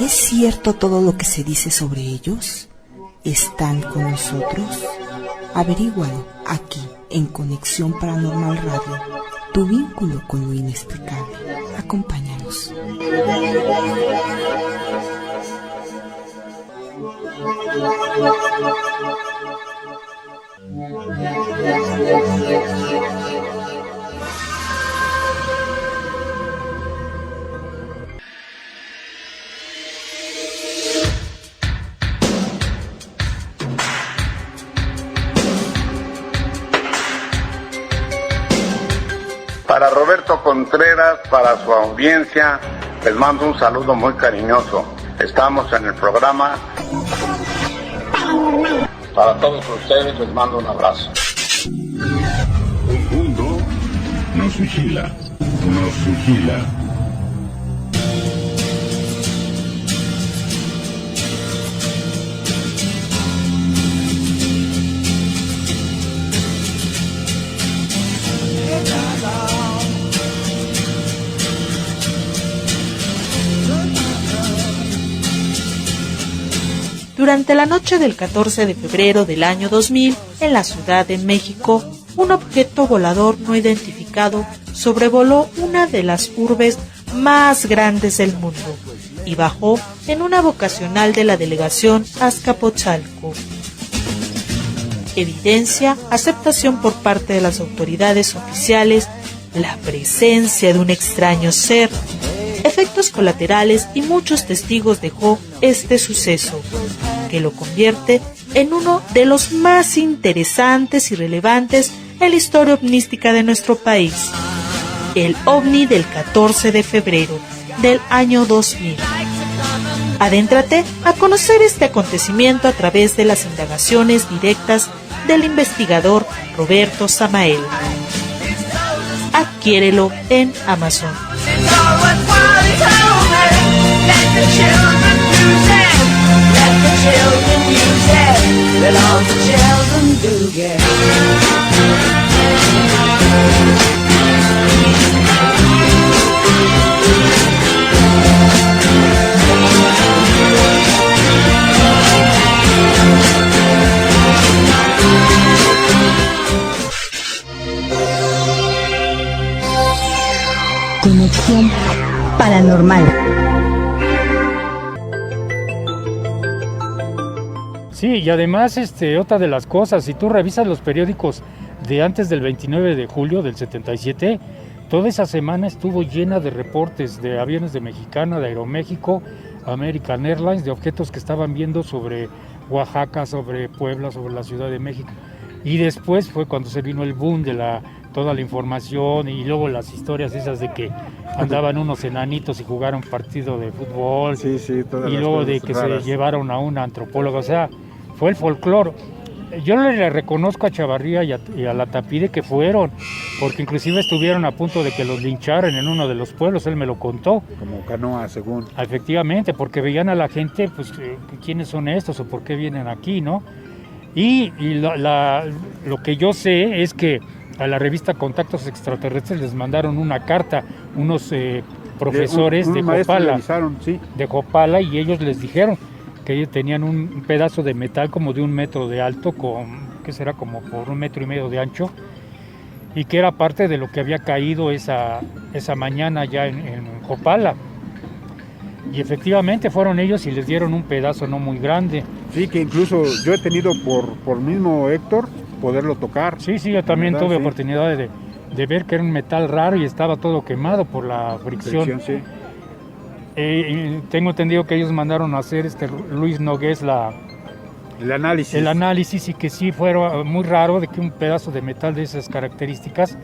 ¿Es cierto todo lo que se dice sobre ellos? ¿Están con nosotros? Averígualo aquí, en Conexión Paranormal Radio. Tu vínculo con lo inexplicable. Acompáñanos. Para Roberto Contreras, para su audiencia, les mando un saludo muy cariñoso. Estamos en el programa. Para todos ustedes les mando un abrazo. Un mundo nos vigila, nos vigila. Durante la noche del 14 de febrero del año 2000, en la Ciudad de México, un objeto volador no identificado sobrevoló una de las urbes más grandes del mundo y bajó en una vocacional de la delegación Azcapotzalco. Evidencia, aceptación por parte de las autoridades oficiales, la presencia de un extraño ser, efectos colaterales y muchos testigos dejó este suceso, que lo convierte en uno de los más interesantes y relevantes en la historia ovnística de nuestro país. El ovni del 14 de febrero del año 2000. Adéntrate a conocer este acontecimiento a través de las indagaciones directas del investigador Roberto Samael. Adquiérelo en Amazon. Conexión paranormal. Sí, y además otra de las cosas, si tú revisas los periódicos de antes del 29 de julio del 77, toda esa semana estuvo llena de reportes de aviones de Mexicana, de Aeroméxico, American Airlines, de objetos que estaban viendo sobre Oaxaca, sobre Puebla, sobre la Ciudad de México. Y después fue cuando se vino el boom de toda la información y luego las historias esas de que andaban unos enanitos y jugaron partido de fútbol, y luego de que raras. Se llevaron a una antropóloga, o sea, fue el folclore. Yo le reconozco a Chavarría y a la Tapide que fueron, porque inclusive estuvieron a punto de que los lincharan en uno de los pueblos, él me lo contó. Como canoa, según. Efectivamente, porque veían a la gente, pues, ¿quiénes son estos o por qué vienen aquí, no? Y lo que yo sé es que a la revista Contactos Extraterrestres les mandaron una carta, unos profesores de Jopala, sí. de Jopala, y ellos les dijeron que ellos tenían un pedazo de metal como de 1 metro de alto, que será como por 1,5 metros de ancho, y que era parte de lo que había caído esa mañana ya en Jopala. Y efectivamente fueron ellos y les dieron un pedazo no muy grande. Sí, que incluso yo he tenido por mismo Héctor poderlo tocar. Sí, yo también tuve oportunidad de ver que era un metal raro y estaba todo quemado por la fricción. Sí. Tengo entendido que ellos mandaron a hacer Luis Nogués el análisis, y que sí fue muy raro de que un pedazo de metal de esas características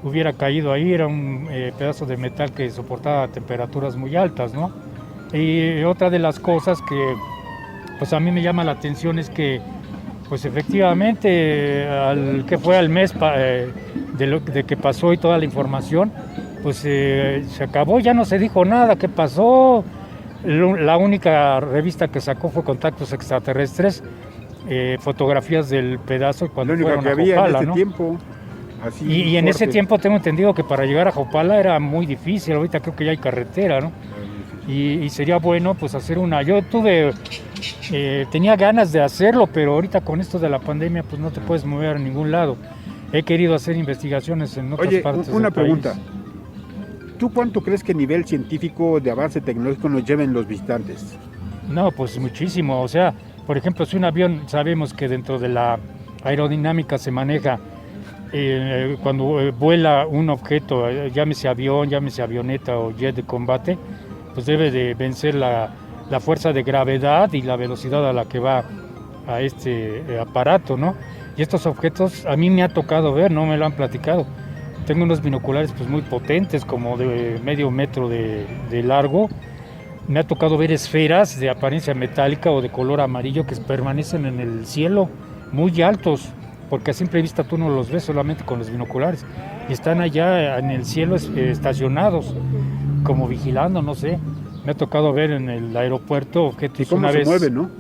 hubiera caído ahí. Era un pedazo de metal que soportaba temperaturas muy altas, ¿no? Y otra de las cosas que pues a mí me llama la atención es que pues efectivamente al mes de que pasó y toda la información, pues se acabó, ya no se dijo nada. ¿Qué pasó? La única revista que sacó fue Contactos Extraterrestres, fotografías del pedazo cuando fueron a Jopala, ¿no? Tiempo. Y en ese tiempo tengo entendido que para llegar a Jopala era muy difícil. Ahorita creo que ya hay carretera, ¿no? Y sería bueno pues hacer una. Yo tenía ganas de hacerlo, pero ahorita con esto de la pandemia pues no te puedes mover a ningún lado. He querido hacer investigaciones en otras partes del país. Una pregunta. ¿Tú cuánto crees que nivel científico de avance tecnológico nos lleven los visitantes? No, pues muchísimo. O sea, por ejemplo, si un avión, sabemos que dentro de la aerodinámica se maneja cuando vuela un objeto, llámese avión, llámese avioneta o jet de combate, pues debe de vencer la fuerza de gravedad y la velocidad a la que va a este aparato, ¿no? Y estos objetos a mí me ha tocado ver, no me lo han platicado. Tengo unos binoculares pues muy potentes, como de 0,5 metro de largo. Me ha tocado ver esferas de apariencia metálica o de color amarillo que permanecen en el cielo, muy altos, porque a simple vista tú no los ves solamente con los binoculares. Y están allá en el cielo estacionados, como vigilando, no sé. Me ha tocado ver en el aeropuerto objetos. ¿Y cómo se mueven, no?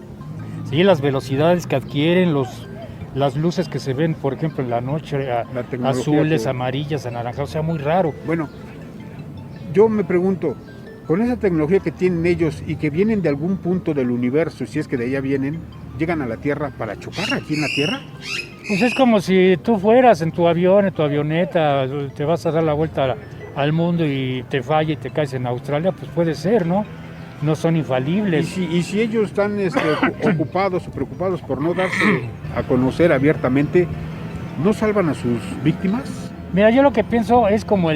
Sí, las velocidades que adquieren, las luces que se ven, por ejemplo, en la noche, azules, amarillas, anaranjadas, o sea, muy raro. Bueno, yo me pregunto, con esa tecnología que tienen ellos y que vienen de algún punto del universo, si es que de allá vienen, llegan a la Tierra para chocar aquí en la Tierra. Pues es como si tú fueras en tu avión, en tu avioneta, te vas a dar la vuelta al mundo y te falla y te caes en Australia, pues puede ser, ¿no? No son infalibles. Y si ellos están ocupados o preocupados por no darse a conocer abiertamente, ¿no salvan a sus víctimas? Mira, yo lo que pienso es como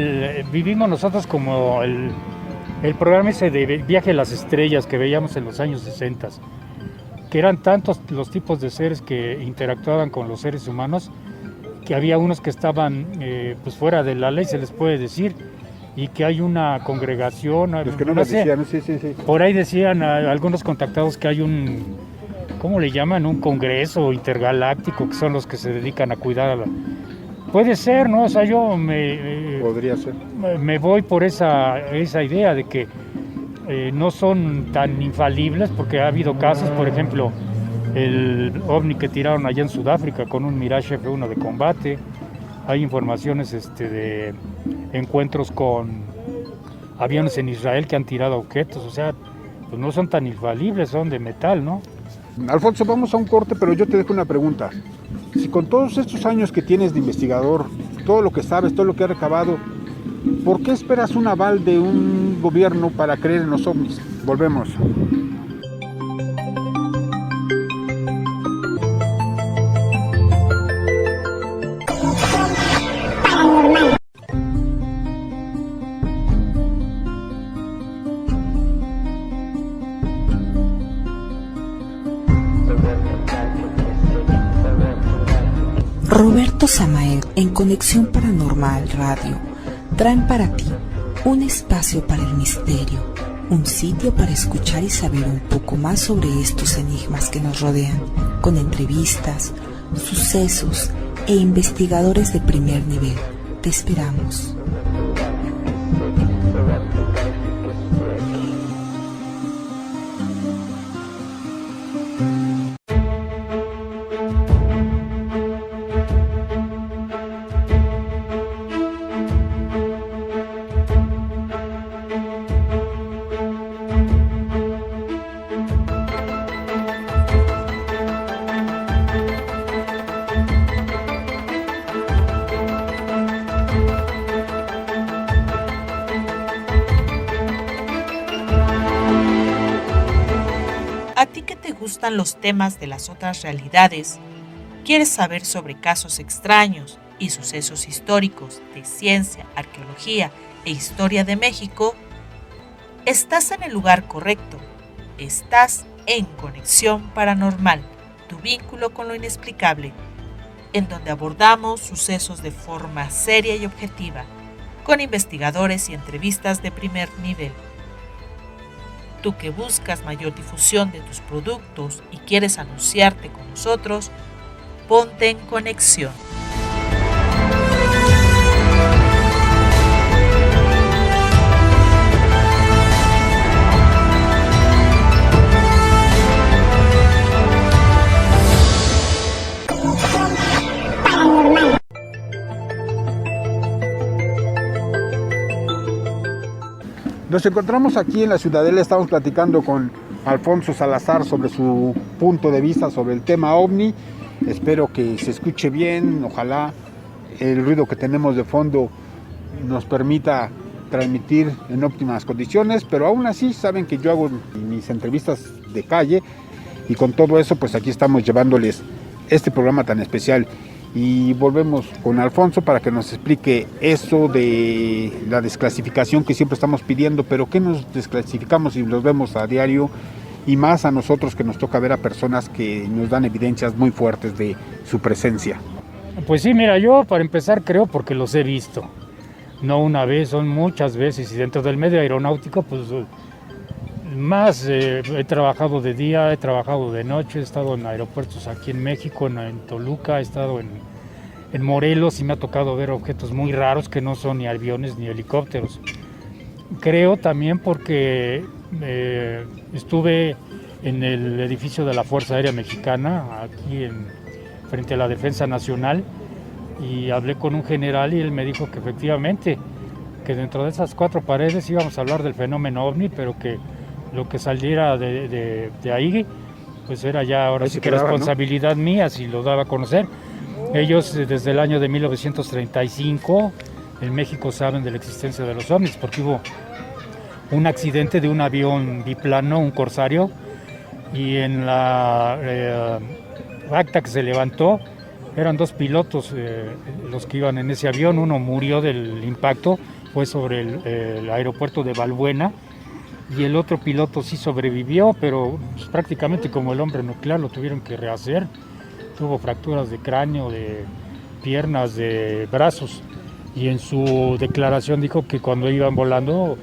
vivimos nosotros como el programa ese de Viaje a las Estrellas que veíamos en los años 60, que eran tantos los tipos de seres que interactuaban con los seres humanos, que había unos que estaban pues fuera de la ley, se les puede decir, y que hay una congregación, los que no lo decían, sí. Por ahí decían algunos contactados que hay ¿cómo le llaman? Un congreso intergaláctico, que son los que se dedican a cuidar a la... Puede ser, ¿no? O sea, yo Podría ser. me voy por esa idea de que no son tan infalibles, porque ha habido casos, por ejemplo, el ovni que tiraron allá en Sudáfrica con un Mirage F1 de combate. Hay informaciones de encuentros con aviones en Israel que han tirado objetos, o sea, pues no son tan infalibles, son de metal, ¿no? Alfonso, vamos a un corte, pero yo te dejo una pregunta. Si con todos estos años que tienes de investigador, todo lo que sabes, todo lo que has recabado, ¿por qué esperas un aval de un gobierno para creer en los ovnis? Volvemos. Roberto Samael en Conexión Paranormal Radio traen para ti un espacio para el misterio, un sitio para escuchar y saber un poco más sobre estos enigmas que nos rodean, con entrevistas, sucesos e investigadores de primer nivel. Te esperamos. ¿A ti que te gustan los temas de las otras realidades? ¿Quieres saber sobre casos extraños y sucesos históricos de ciencia, arqueología e historia de México? Estás en el lugar correcto. Estás en Conexión Paranormal, tu vínculo con lo inexplicable, en donde abordamos sucesos de forma seria y objetiva, con investigadores y entrevistas de primer nivel. Tú que buscas mayor difusión de tus productos y quieres anunciarte con nosotros, ponte en conexión. Nos encontramos aquí en la Ciudadela, estamos platicando con Alfonso Salazar sobre su punto de vista sobre el tema OVNI. Espero que se escuche bien, ojalá el ruido que tenemos de fondo nos permita transmitir en óptimas condiciones, pero aún así saben que yo hago mis entrevistas de calle y con todo eso pues aquí estamos llevándoles este programa tan especial. Y volvemos con Alfonso para que nos explique eso de la desclasificación que siempre estamos pidiendo, pero ¿qué nos desclasificamos si los vemos a diario? Y más a nosotros que nos toca ver a personas que nos dan evidencias muy fuertes de su presencia. Pues sí, mira, yo para empezar creo porque los he visto. No una vez, son muchas veces. Y dentro del medio aeronáutico, pues más he trabajado de día, he trabajado de noche, he estado en aeropuertos aquí en México, en Toluca, he estado en Morelos y me ha tocado ver objetos muy raros que no son ni aviones ni helicópteros. Creo también porque estuve en el edificio de la Fuerza Aérea Mexicana, aquí frente a la Defensa Nacional, y hablé con un general y él me dijo que efectivamente, que dentro de esas 4 paredes íbamos a hablar del fenómeno OVNI, pero que lo que saliera de ahí, pues era ya ahora sí que responsabilidad mía si lo daba a conocer. Ellos desde el año de 1935 en México saben de la existencia de los ovnis, porque hubo un accidente de un avión biplano, un Corsario, y en la acta que se levantó eran 2 pilotos los que iban en ese avión. Uno murió del impacto, fue sobre el aeropuerto de Balbuena, y el otro piloto sí sobrevivió, pero pues, prácticamente como el hombre nuclear lo tuvieron que rehacer. Tuvo fracturas de cráneo, de piernas, de brazos, y en su declaración dijo que cuando iban volando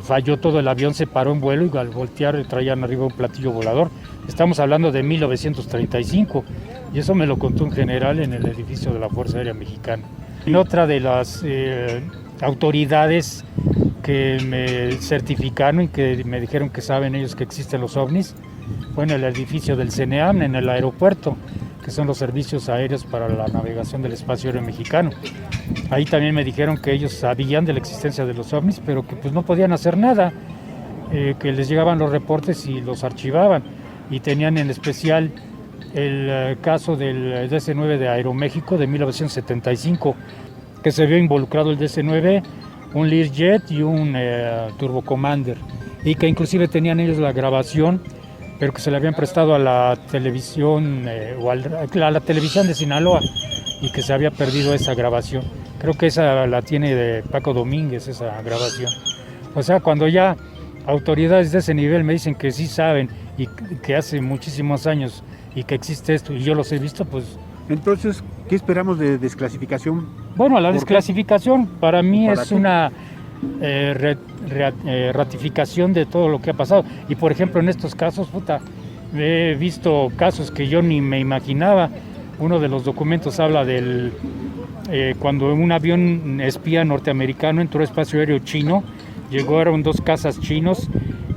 falló todo el avión, se paró en vuelo y al voltear traían arriba un platillo volador. Estamos hablando de 1935 y eso me lo contó un general en el edificio de la Fuerza Aérea Mexicana. En otra de las autoridades que me certificaron y que me dijeron que saben ellos que existen los ovnis fue en el edificio del CENEAM, en el aeropuerto, que son los servicios aéreos para la navegación del espacio aéreo mexicano. Ahí también me dijeron que ellos sabían de la existencia de los ovnis, pero que pues no podían hacer nada, que les llegaban los reportes y los archivaban, y tenían en especial el caso del DC-9 de Aeroméxico de 1975, que se vio involucrado el DC-9, un Learjet y un Turbo Commander, y que inclusive tenían ellos la grabación, pero que se le habían prestado a la televisión o a la televisión de Sinaloa y que se había perdido esa grabación. Creo que esa la tiene de Paco Domínguez, esa grabación. O sea, cuando ya autoridades de ese nivel me dicen que sí saben y que hace muchísimos años y que existe esto y yo los he visto, pues... Entonces, ¿qué esperamos de desclasificación? Bueno, la desclasificación para mí es una ratificación de todo lo que ha pasado. Y por ejemplo, en estos casos, he visto casos que yo ni me imaginaba. Uno de los documentos habla del cuando un avión espía norteamericano entró a espacio aéreo chino, llegaron 2 cazas chinos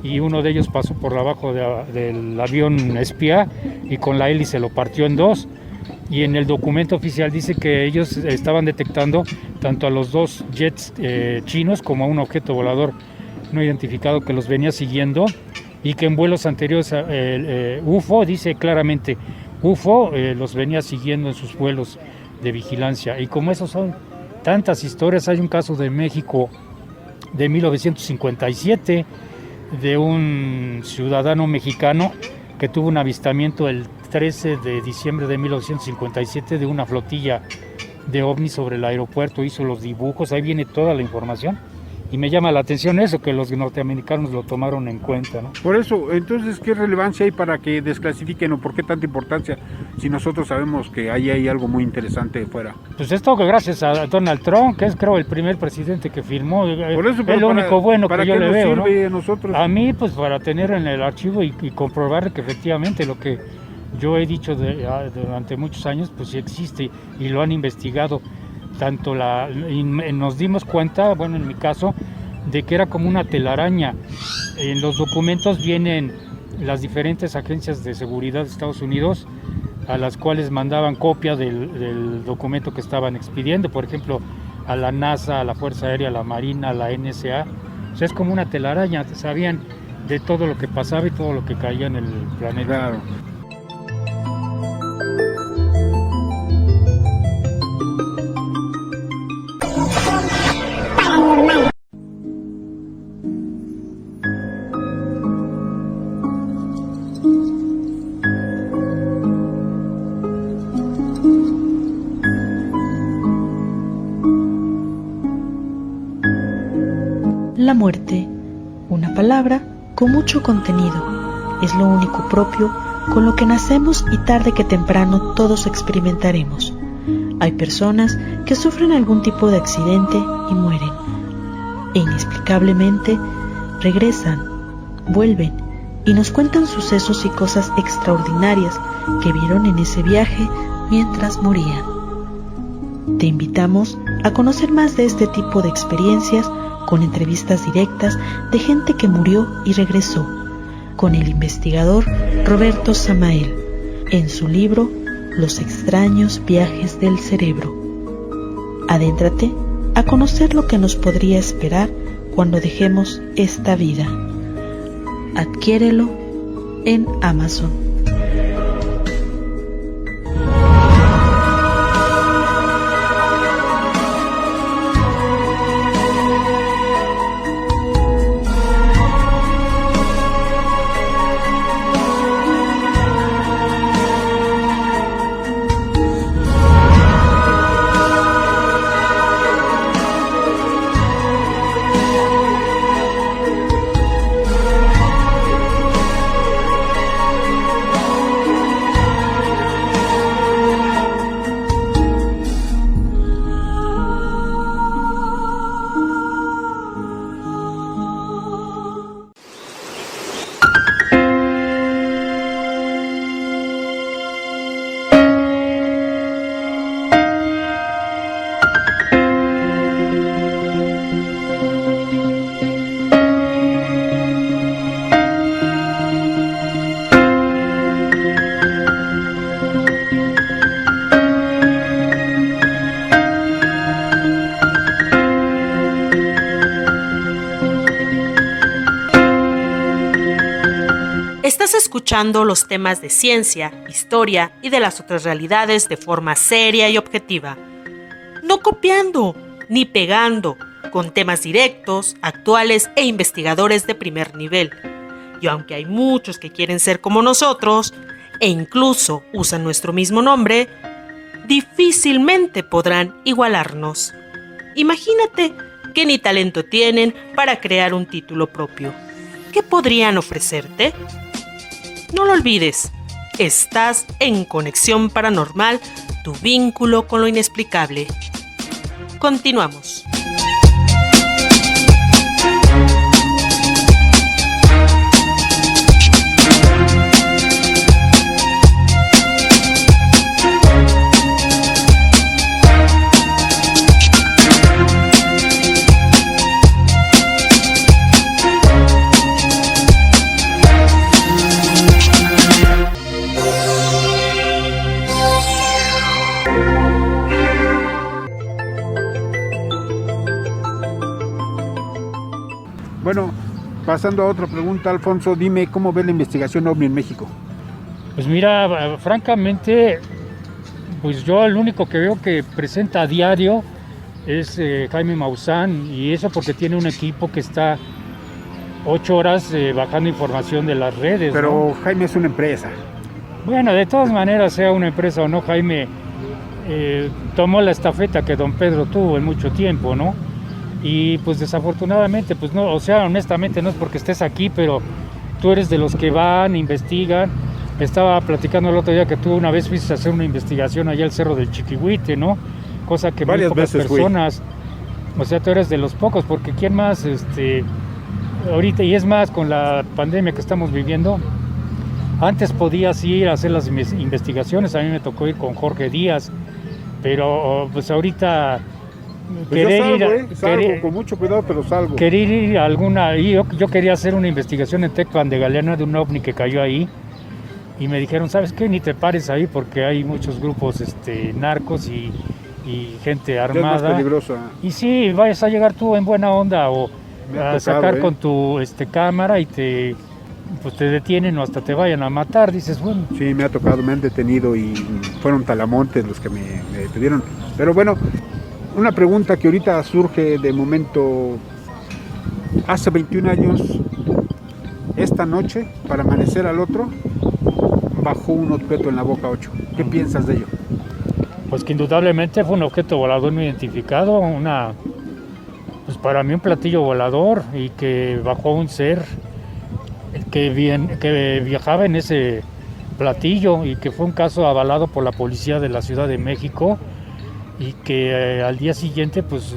y uno de ellos pasó por abajo del avión espía y con la hélice lo partió en 2. Y en el documento oficial dice que ellos estaban detectando tanto a los 2 jets chinos como a un objeto volador no identificado que los venía siguiendo y que en vuelos anteriores UFO, dice claramente, UFO los venía siguiendo en sus vuelos de vigilancia. Y como esos son tantas historias, hay un caso de México de 1957 de un ciudadano mexicano que tuvo un avistamiento el 13 de diciembre de 1957 de una flotilla de ovnis sobre el aeropuerto, hizo los dibujos, ahí viene toda la información y me llama la atención eso, que los norteamericanos lo tomaron en cuenta, ¿no? Por eso, entonces, ¿qué relevancia hay para que desclasifiquen o por qué tanta importancia si nosotros sabemos que ahí hay algo muy interesante fuera? Pues esto que gracias a Donald Trump, que es creo el primer presidente que firmó, por eso, es lo único bueno que yo le veo, ¿no? A nosotros? A mí, pues para tener en el archivo y comprobar que efectivamente lo que yo he dicho durante muchos años, pues sí existe y lo han investigado. Tanto nos dimos cuenta, bueno, en mi caso, de que era como una telaraña. En los documentos vienen las diferentes agencias de seguridad de Estados Unidos a las cuales mandaban copia del documento que estaban expidiendo, por ejemplo, a la NASA, a la Fuerza Aérea, a la Marina, a la NSA. O sea, es como una telaraña, sabían de todo lo que pasaba y todo lo que caía en el planeta. Claro. La muerte, una palabra con mucho contenido, es lo único propio con lo que nacemos y tarde que temprano todos experimentaremos. Hay personas que sufren algún tipo de accidente y mueren, e inexplicablemente regresan, vuelven y nos cuentan sucesos y cosas extraordinarias que vieron en ese viaje mientras morían. Te invitamos a conocer más de este tipo de experiencias con entrevistas directas de gente que murió y regresó, con el investigador Roberto Samael, en su libro Los extraños viajes del cerebro. Adéntrate a conocer lo que nos podría esperar cuando dejemos esta vida. Adquiérelo en Amazon. escuchando los temas de ciencia, historia y de las otras realidades de forma seria y objetiva. No copiando ni pegando, con temas directos, actuales e investigadores de primer nivel. Y aunque hay muchos que quieren ser como nosotros, e incluso usan nuestro mismo nombre, difícilmente podrán igualarnos. Imagínate que ni talento tienen para crear un título propio. ¿Qué podrían ofrecerte? No lo olvides, estás en Conexión Paranormal, tu vínculo con lo inexplicable. Continuamos. Bueno, pasando a otra pregunta, Alfonso, dime, ¿cómo ves la investigación OVNI en México? Pues mira, francamente, pues yo el único que veo que presenta a diario es Jaime Maussan, y eso porque tiene un equipo que está 8 horas bajando información de las redes. Pero ¿no? Jaime es una empresa. Bueno, de todas maneras, sea una empresa o no, Jaime tomó la estafeta que don Pedro tuvo en mucho tiempo, ¿no? Y pues desafortunadamente, pues no, o sea, honestamente no es porque estés aquí, pero tú eres de los que van, investigan. Estaba platicando el otro día que tú una vez fuiste a hacer una investigación allá al Cerro del Chiquihuite, ¿no? Cosa que varias muy pocas veces personas, o sea, tú eres de los pocos, porque ¿quién más, ahorita, y es más, con la pandemia que estamos viviendo, antes podías ir a hacer las investigaciones, a mí me tocó ir con Jorge Díaz, pero pues ahorita... Pues yo salgo con mucho cuidado, pero salgo. Querer ir a alguna... Yo quería hacer una investigación en Tecpan de Galeana de un ovni que cayó ahí, y me dijeron, ¿sabes qué? Ni te pares ahí porque hay muchos grupos narcos y gente armada. Es más peligrosa. Y sí, vayas a llegar tú en buena onda o a sacar con tu cámara y te detienen o hasta te vayan a matar, dices, bueno. Sí, me ha tocado, me han detenido y fueron talamontes los que me pidieron. Pero bueno, una pregunta que ahorita surge de momento. Hace 21 años, esta noche, para amanecer al otro, bajó un objeto en la Boca 8. ¿Qué piensas de ello? Pues que indudablemente fue un objeto volador no identificado, pues para mí un platillo volador, y que bajó un ser que viajaba en ese platillo, y que fue un caso avalado por la policía de la Ciudad de México, y que al día siguiente pues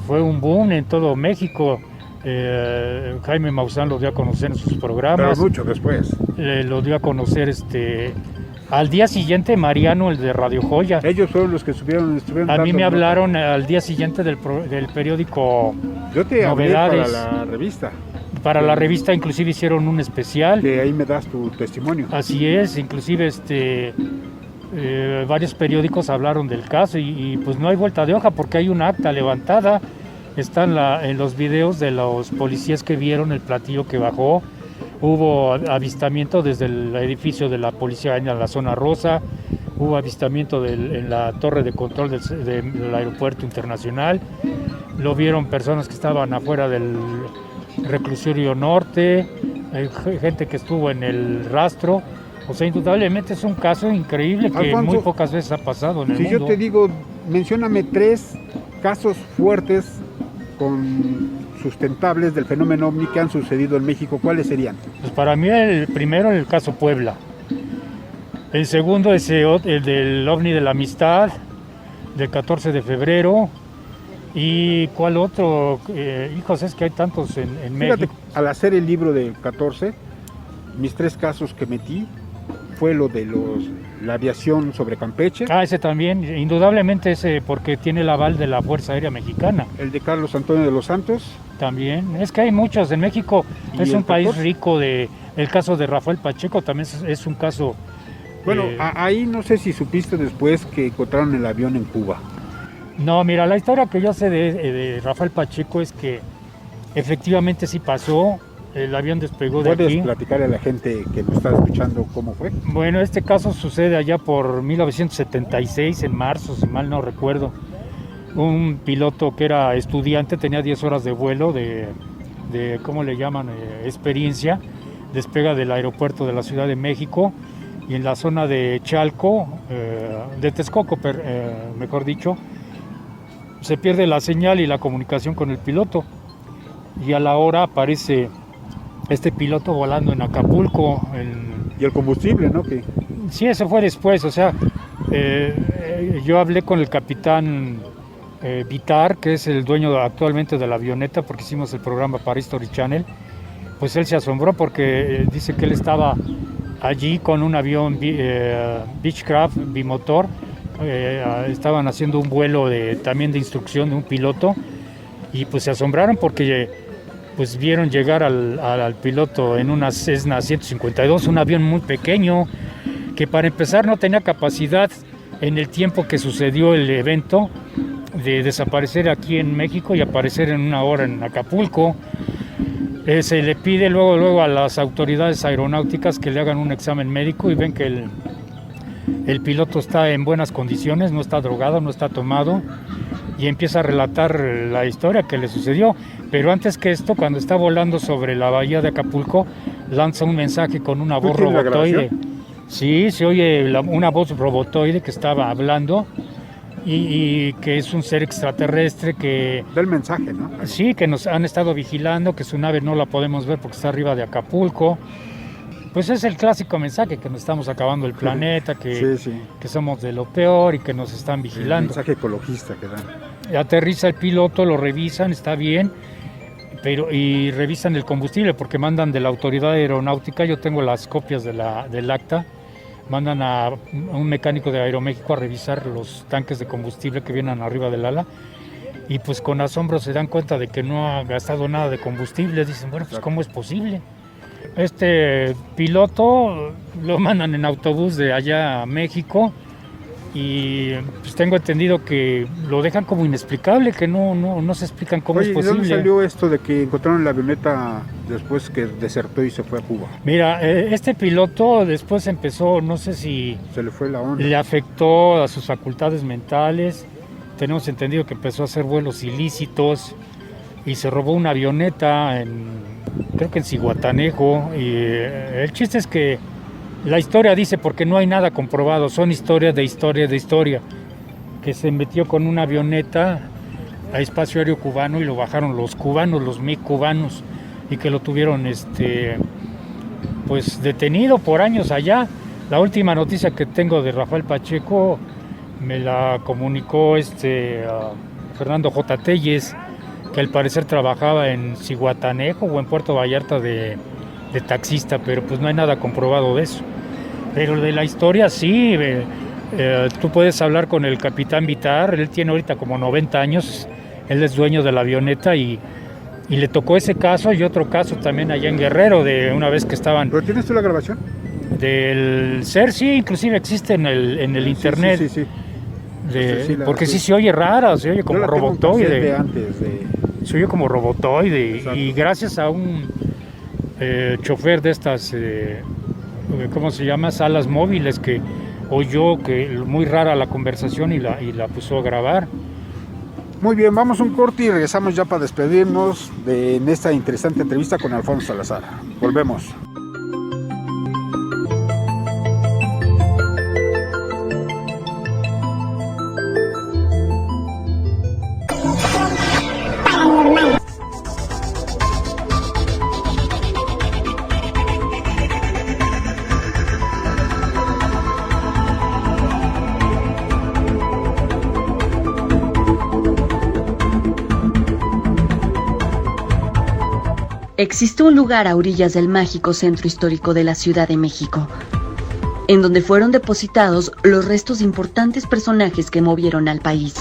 fue un boom en todo México. Jaime Maussan lo dio a conocer en sus programas. Pero mucho después. Lo dio a conocer al día siguiente Mariano, el de Radio Joya. Ellos fueron los que estuvieron a mí me hablaron al día siguiente del periódico Yo te Novedades. Hablé para la revista. Para la revista inclusive hicieron un especial. De ahí me das tu testimonio. Así es, inclusive varios periódicos hablaron del caso y pues no hay vuelta de hoja porque hay un acta levantada. Está en los videos de los policías que vieron el platillo que bajó. Hubo avistamiento desde el edificio de la policía en la zona rosa. Hubo avistamiento en la torre de control del aeropuerto internacional. Lo vieron personas que estaban afuera del reclusorio norte, gente que estuvo en el rastro. O sea, indudablemente es un caso increíble que Alfonso, muy pocas veces ha pasado en el mundo. Si yo te digo, mencióname 3 casos fuertes sustentables del fenómeno OVNI que han sucedido en México, ¿cuáles serían? Pues para mí el primero el caso Puebla. El segundo es el del OVNI de la Amistad, del 14 de febrero. ¿Y cuál otro? Hijos, es que hay tantos en México. Al hacer el libro del 14, mis 3 casos que metí fue lo de la aviación sobre Campeche. Ese también, indudablemente ese, porque tiene el aval de la Fuerza Aérea Mexicana. El de Carlos Antonio de los Santos. También, es que hay muchos en México, es un país rico el caso de Rafael Pacheco también es un caso. Bueno, ahí no sé si supiste después que encontraron el avión en Cuba. No, mira, la historia que yo sé de Rafael Pacheco es que efectivamente sí pasó, El avión despegó de aquí. ¿Puedes platicarle a la gente que nos está escuchando cómo fue? Bueno, este caso sucede allá por 1976, en marzo, si mal no recuerdo. Un piloto que era estudiante, tenía 10 horas de vuelo de ¿cómo le llaman? Experiencia. Despega del aeropuerto de la Ciudad de México y en la zona de Chalco, de Texcoco, mejor dicho, se pierde la señal y la comunicación con el piloto. Y a la hora aparece este piloto volando en Acapulco. Y el combustible, ¿no? Sí, eso fue después, o sea, yo hablé con el capitán Vitar, que es el dueño actualmente de la avioneta, porque hicimos el programa para History Channel. Pues él se asombró porque dice que él estaba allí con un avión Beechcraft bimotor, estaban haciendo un vuelo también de instrucción de un piloto, y pues se asombraron porque pues vieron llegar al piloto en una Cessna 152, un avión muy pequeño, que para empezar no tenía capacidad en el tiempo que sucedió el evento de desaparecer aquí en México y aparecer en una hora en Acapulco. Se le pide luego a las autoridades aeronáuticas que le hagan un examen médico y ven que el piloto está en buenas condiciones, no está drogado, no está tomado, y empieza a relatar la historia que le sucedió. Pero antes que esto, cuando está volando sobre la bahía de Acapulco, lanza un mensaje con una voz robotoide. Sí, se oye una voz robotoide que estaba hablando y que es un ser extraterrestre que... Da el mensaje, ¿no? Sí, que nos han estado vigilando, que su nave no la podemos ver porque está arriba de Acapulco. Pues es el clásico mensaje, que nos estamos acabando el planeta, que somos de lo peor y que nos están vigilando. El mensaje ecologista que dan. Aterriza el piloto, lo revisan, está bien, y revisan el combustible porque mandan de la autoridad aeronáutica, yo tengo las copias del acta, mandan a un mecánico de Aeroméxico a revisar los tanques de combustible que vienen arriba del ala, y pues con asombro se dan cuenta de que no ha gastado nada de combustible. Dicen, bueno, pues ¿cómo es posible? Este piloto lo mandan en autobús de allá a México y pues tengo entendido que lo dejan como inexplicable, que no se explican cómo es posible. ¿De dónde salió esto de que encontraron la avioneta después que desertó y se fue a Cuba? Mira, este piloto después empezó, no sé si se le fue la onda, le afectó a sus facultades mentales. Tenemos entendido que empezó a hacer vuelos ilícitos y se robó una avioneta creo que en Zihuatanejo, y el chiste es que la historia dice, porque no hay nada comprobado, son historias de historia, que se metió con una avioneta a espacio aéreo cubano y lo bajaron los cubanos, los MiG cubanos, y que lo tuvieron pues detenido por años allá. La última noticia que tengo de Rafael Pacheco me la comunicó Fernando J. Telles, que al parecer trabajaba en Zihuatanejo o en Puerto Vallarta de taxista, pero pues no hay nada comprobado de eso. Pero de la historia sí, tú puedes hablar con el capitán Vitar, él tiene ahorita como 90 años, él es dueño de la avioneta y le tocó ese caso y otro caso también allá en Guerrero, de una vez que estaban... ¿Pero tienes tú la grabación? Del ser, sí, inclusive existe en el internet. Sí. Porque sí se oye rara, se oye como robotoide. Se oye como robotoide. Exacto. Y gracias a un chofer de estas, ¿cómo se llama? Salas móviles, que oyó que muy rara la conversación y la puso a grabar. Muy bien, vamos a un corte y regresamos ya para despedirnos en esta interesante entrevista con Alfonso Salazar. Volvemos. Existe un lugar a orillas del mágico centro histórico de la Ciudad de México, en donde fueron depositados los restos de importantes personajes que movieron al país.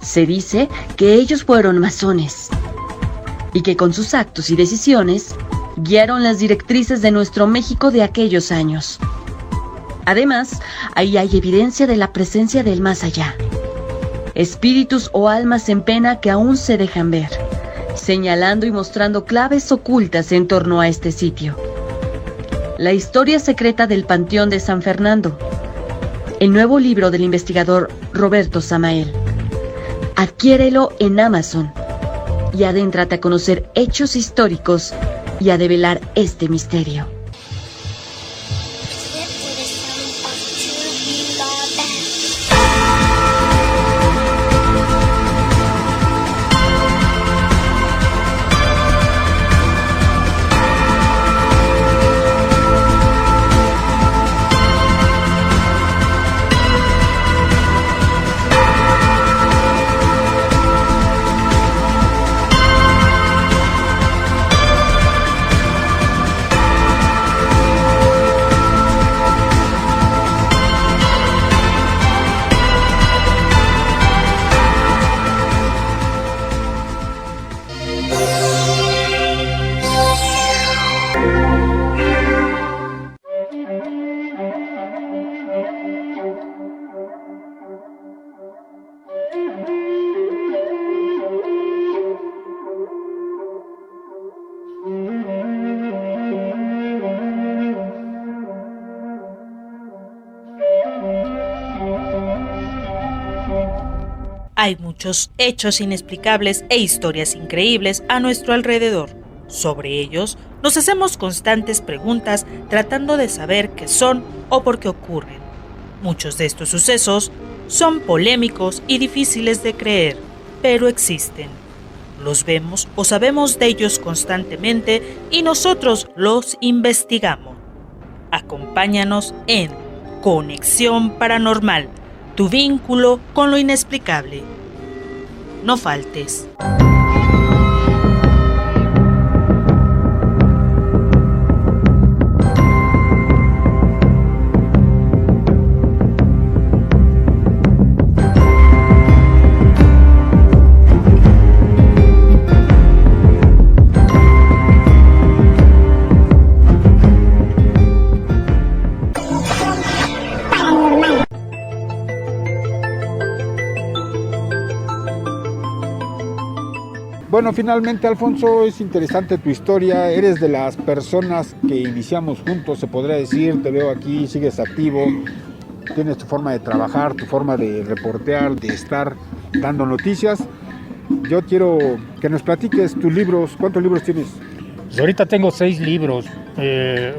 Se dice que ellos fueron masones y que con sus actos y decisiones guiaron las directrices de nuestro México de aquellos años. Además, ahí hay evidencia de la presencia del más allá, espíritus o almas en pena que aún se dejan ver, señalando y mostrando claves ocultas en torno a este sitio. La historia secreta del Panteón de San Fernando. El nuevo libro del investigador Roberto Samael. Adquiérelo en Amazon y adéntrate a conocer hechos históricos y a develar este misterio. Hay muchos hechos inexplicables e historias increíbles a nuestro alrededor. Sobre ellos, nos hacemos constantes preguntas tratando de saber qué son o por qué ocurren. Muchos de estos sucesos son polémicos y difíciles de creer, pero existen. Los vemos o sabemos de ellos constantemente y nosotros los investigamos. Acompáñanos en Conexión Paranormal, tu vínculo con lo inexplicable. No faltes. Bueno, finalmente, Alfonso, es interesante tu historia. Eres de las personas que iniciamos juntos, se podría decir. Te veo aquí, sigues activo, tienes tu forma de trabajar, tu forma de reportear, de estar dando noticias. Yo quiero que nos platiques tus libros. ¿Cuántos libros tienes? Pues ahorita tengo 6 libros.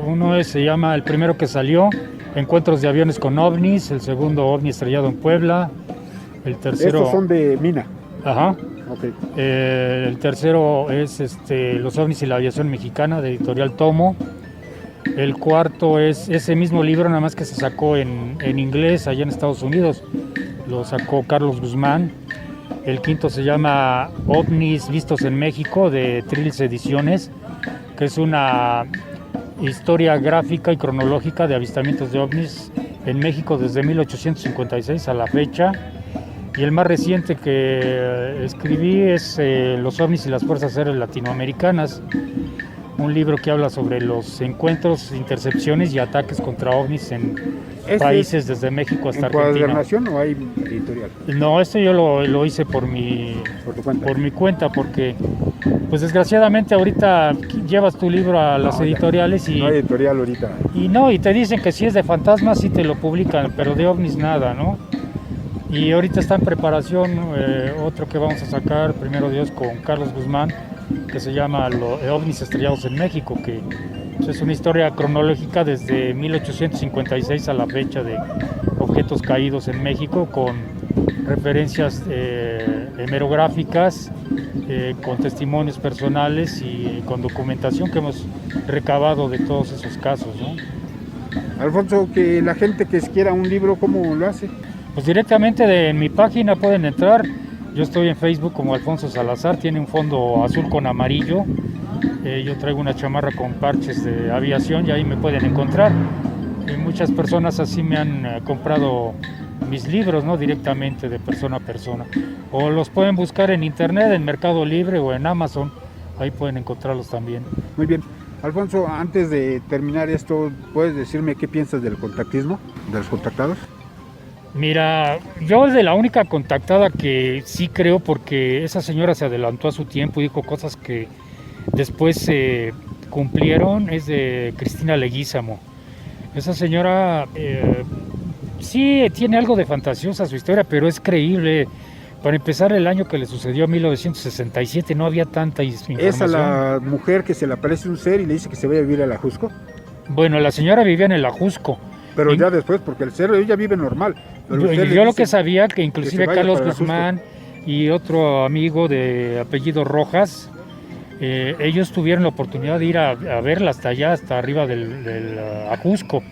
Uno se llama, el primero que salió, Encuentros de aviones con ovnis. El segundo, OVNI estrellado en Puebla. El tercero... Estos son de Mina. Ajá. Okay. El tercero es Los ovnis y la aviación mexicana, de Editorial Tomo. El cuarto es ese mismo libro, nada más que se sacó en inglés allá en Estados Unidos. Lo sacó Carlos Guzmán. El quinto se llama OVNIs vistos en México, de Trills Ediciones, que es una historia gráfica y cronológica de avistamientos de ovnis en México desde 1856 a la fecha. Y el más reciente que escribí es Los ovnis y las fuerzas aéreas latinoamericanas, un libro que habla sobre los encuentros, intercepciones y ataques contra ovnis en países desde México hasta Argentina. ¿En Cuadernación o hay editorial? No, esto yo lo hice por mi cuenta, porque pues desgraciadamente ahorita llevas tu libro a las editoriales y... No hay editorial ahorita. Y te dicen que si es de fantasmas sí te lo publican, pero de ovnis nada, ¿no? Y ahorita está en preparación otro que vamos a sacar, primero Dios, con Carlos Guzmán, que se llama OVNIs estrellados en México, que es una historia cronológica desde 1856 a la fecha de objetos caídos en México, con referencias hemerográficas, con testimonios personales y con documentación que hemos recabado de todos esos casos, ¿no? Alfonso, que la gente que quiera un libro, ¿cómo lo hace? Pues directamente en mi página pueden entrar. Yo estoy en Facebook como Alfonso Salazar, tiene un fondo azul con amarillo. Yo traigo una chamarra con parches de aviación y ahí me pueden encontrar. Y muchas personas así me han comprado mis libros, ¿no? Directamente de persona a persona. O los pueden buscar en internet, en Mercado Libre o en Amazon. Ahí pueden encontrarlos también. Muy bien. Alfonso, antes de terminar esto, ¿puedes decirme qué piensas del contactismo, de los contactados? Mira, yo de la única contactada que sí creo, porque esa señora se adelantó a su tiempo y dijo cosas que después se cumplieron, es de Cristina Leguízamo. Esa señora sí tiene algo de fantasiosa su historia, pero es creíble. Para empezar, el año que le sucedió, 1967, no había tanta información. ¿Es a la mujer que se le aparece un ser y le dice que se vaya a vivir al Ajusco? Bueno, la señora vivía en el Ajusco. Pero ya después, porque el ser ella vive normal. Yo lo que sabía, que inclusive Carlos Guzmán y otro amigo de apellido Rojas, ellos tuvieron la oportunidad de ir a verla hasta allá, hasta arriba del Ajusco.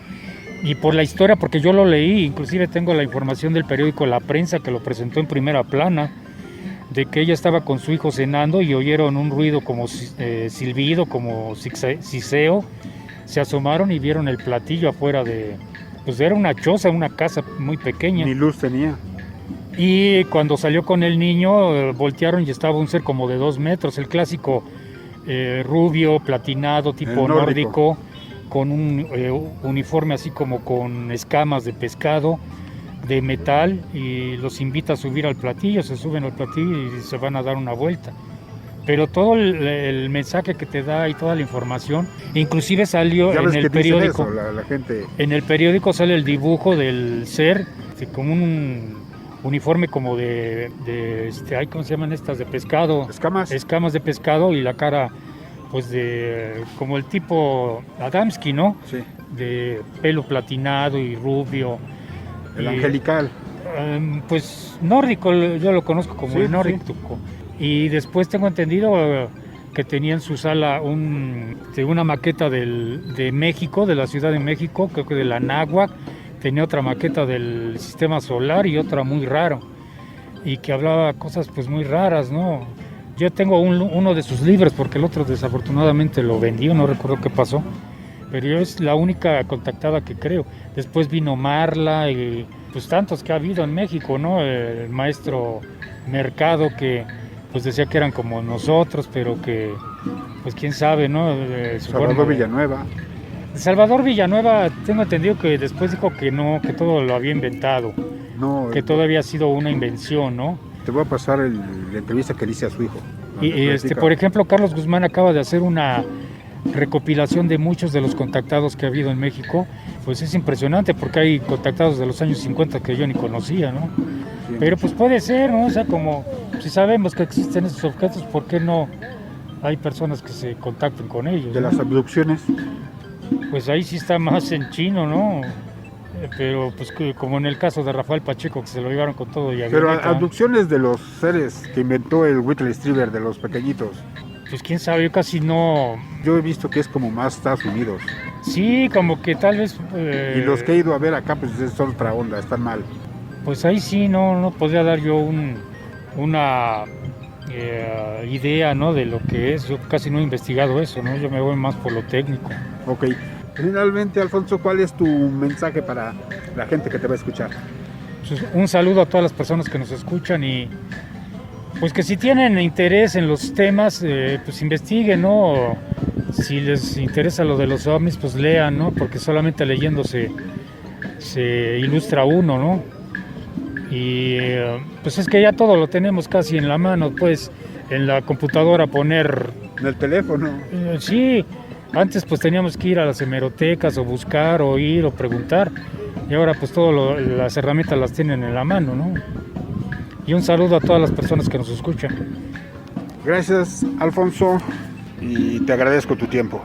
Y por la historia, porque yo lo leí, inclusive tengo la información del periódico La Prensa que lo presentó en primera plana, de que ella estaba con su hijo cenando y oyeron un ruido como silbido, como siseo, se asomaron y vieron el platillo afuera pues era una choza, una casa muy pequeña. Ni luz tenía. Y cuando salió con el niño, voltearon y estaba un ser como de 2 metros, el clásico rubio, platinado, tipo nórdico, con un uniforme así como con escamas de pescado, de metal, y los invita a subir al platillo, se suben al platillo y se van a dar una vuelta. Pero todo el mensaje que te da y toda la información, inclusive salió en el periódico. Eso, la gente... En el periódico sale el dibujo del ser, como un uniforme como ¿cómo se llaman estas? De pescado. Escamas de pescado, y la cara, pues como el tipo Adamski, ¿no? Sí. De pelo platinado y rubio. Angelical. Pues nórdico, yo lo conozco como el nórdico. Sí. Y después tengo entendido que tenía en su sala una maqueta de México, de la Ciudad de México, creo que de la Náhuac, tenía otra maqueta del sistema solar y otra muy raro, y que hablaba cosas pues muy raras, ¿no? Yo tengo uno de sus libros, porque el otro desafortunadamente lo vendió, no recuerdo qué pasó, pero yo es la única contactada que creo. Después vino Marla y pues tantos que ha habido en México, ¿no? El maestro Mercado, que pues decía que eran como nosotros, pero que pues quién sabe, ¿no? Salvador Villanueva. Salvador Villanueva, tengo entendido que después dijo que no, que todo lo había inventado, que todo había sido una invención, ¿no? Te voy a pasar la entrevista que le hice a su hijo. Y por ejemplo, Carlos Guzmán acaba de hacer una recopilación de muchos de los contactados que ha habido en México. Pues es impresionante, porque hay contactados de los años 50 que yo ni conocía, ¿no? Sí, pero pues puede ser, ¿no? O sea, como si sabemos que existen esos objetos, ¿por qué no hay personas que se contacten con ellos? De las abducciones. Pues ahí sí está más en chino, ¿no? Pero pues como en el caso de Rafael Pacheco, que se lo llevaron con todo y Pero abducciones de los seres que inventó el Whitley Strieber, de los pequeñitos. Pues quién sabe, yo casi no... Yo he visto que es como más Estados Unidos. Sí, como que tal vez... Y los que he ido a ver acá, pues es otra onda, están mal. Pues ahí sí, no podría dar yo una idea, ¿no? De lo que es. Yo casi no he investigado eso, ¿no? Yo me voy más por lo técnico. Ok. Finalmente, Alfonso, ¿cuál es tu mensaje para la gente que te va a escuchar? Pues un saludo a todas las personas que nos escuchan, y pues que si tienen interés en los temas, pues investiguen, ¿no? Si les interesa lo de los ovnis, pues lean, ¿no? Porque solamente leyendo se ilustra uno, ¿no? Y pues es que ya todo lo tenemos casi en la mano, pues en la computadora poner... En el teléfono. Sí, antes pues teníamos que ir a las hemerotecas o buscar o ir o preguntar, y ahora pues todas las herramientas las tienen en la mano, ¿no? Y un saludo a todas las personas que nos escuchan. Gracias, Alfonso, y te agradezco tu tiempo.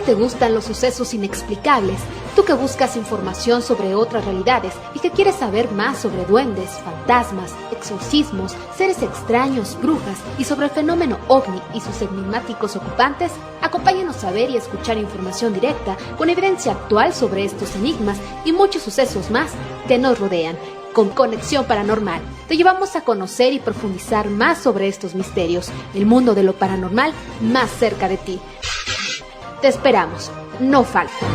te gustan los sucesos inexplicables, tú que buscas información sobre otras realidades y que quieres saber más sobre duendes, fantasmas, exorcismos, seres extraños, brujas y sobre el fenómeno OVNI y sus enigmáticos ocupantes, acompáñanos a ver y escuchar información directa con evidencia actual sobre estos enigmas y muchos sucesos más que nos rodean. Con Conexión Paranormal te llevamos a conocer y profundizar más sobre estos misterios, el mundo de lo paranormal más cerca de ti. Te esperamos, no falta.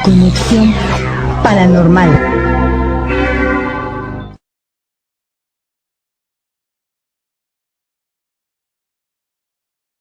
Conexión Paranormal.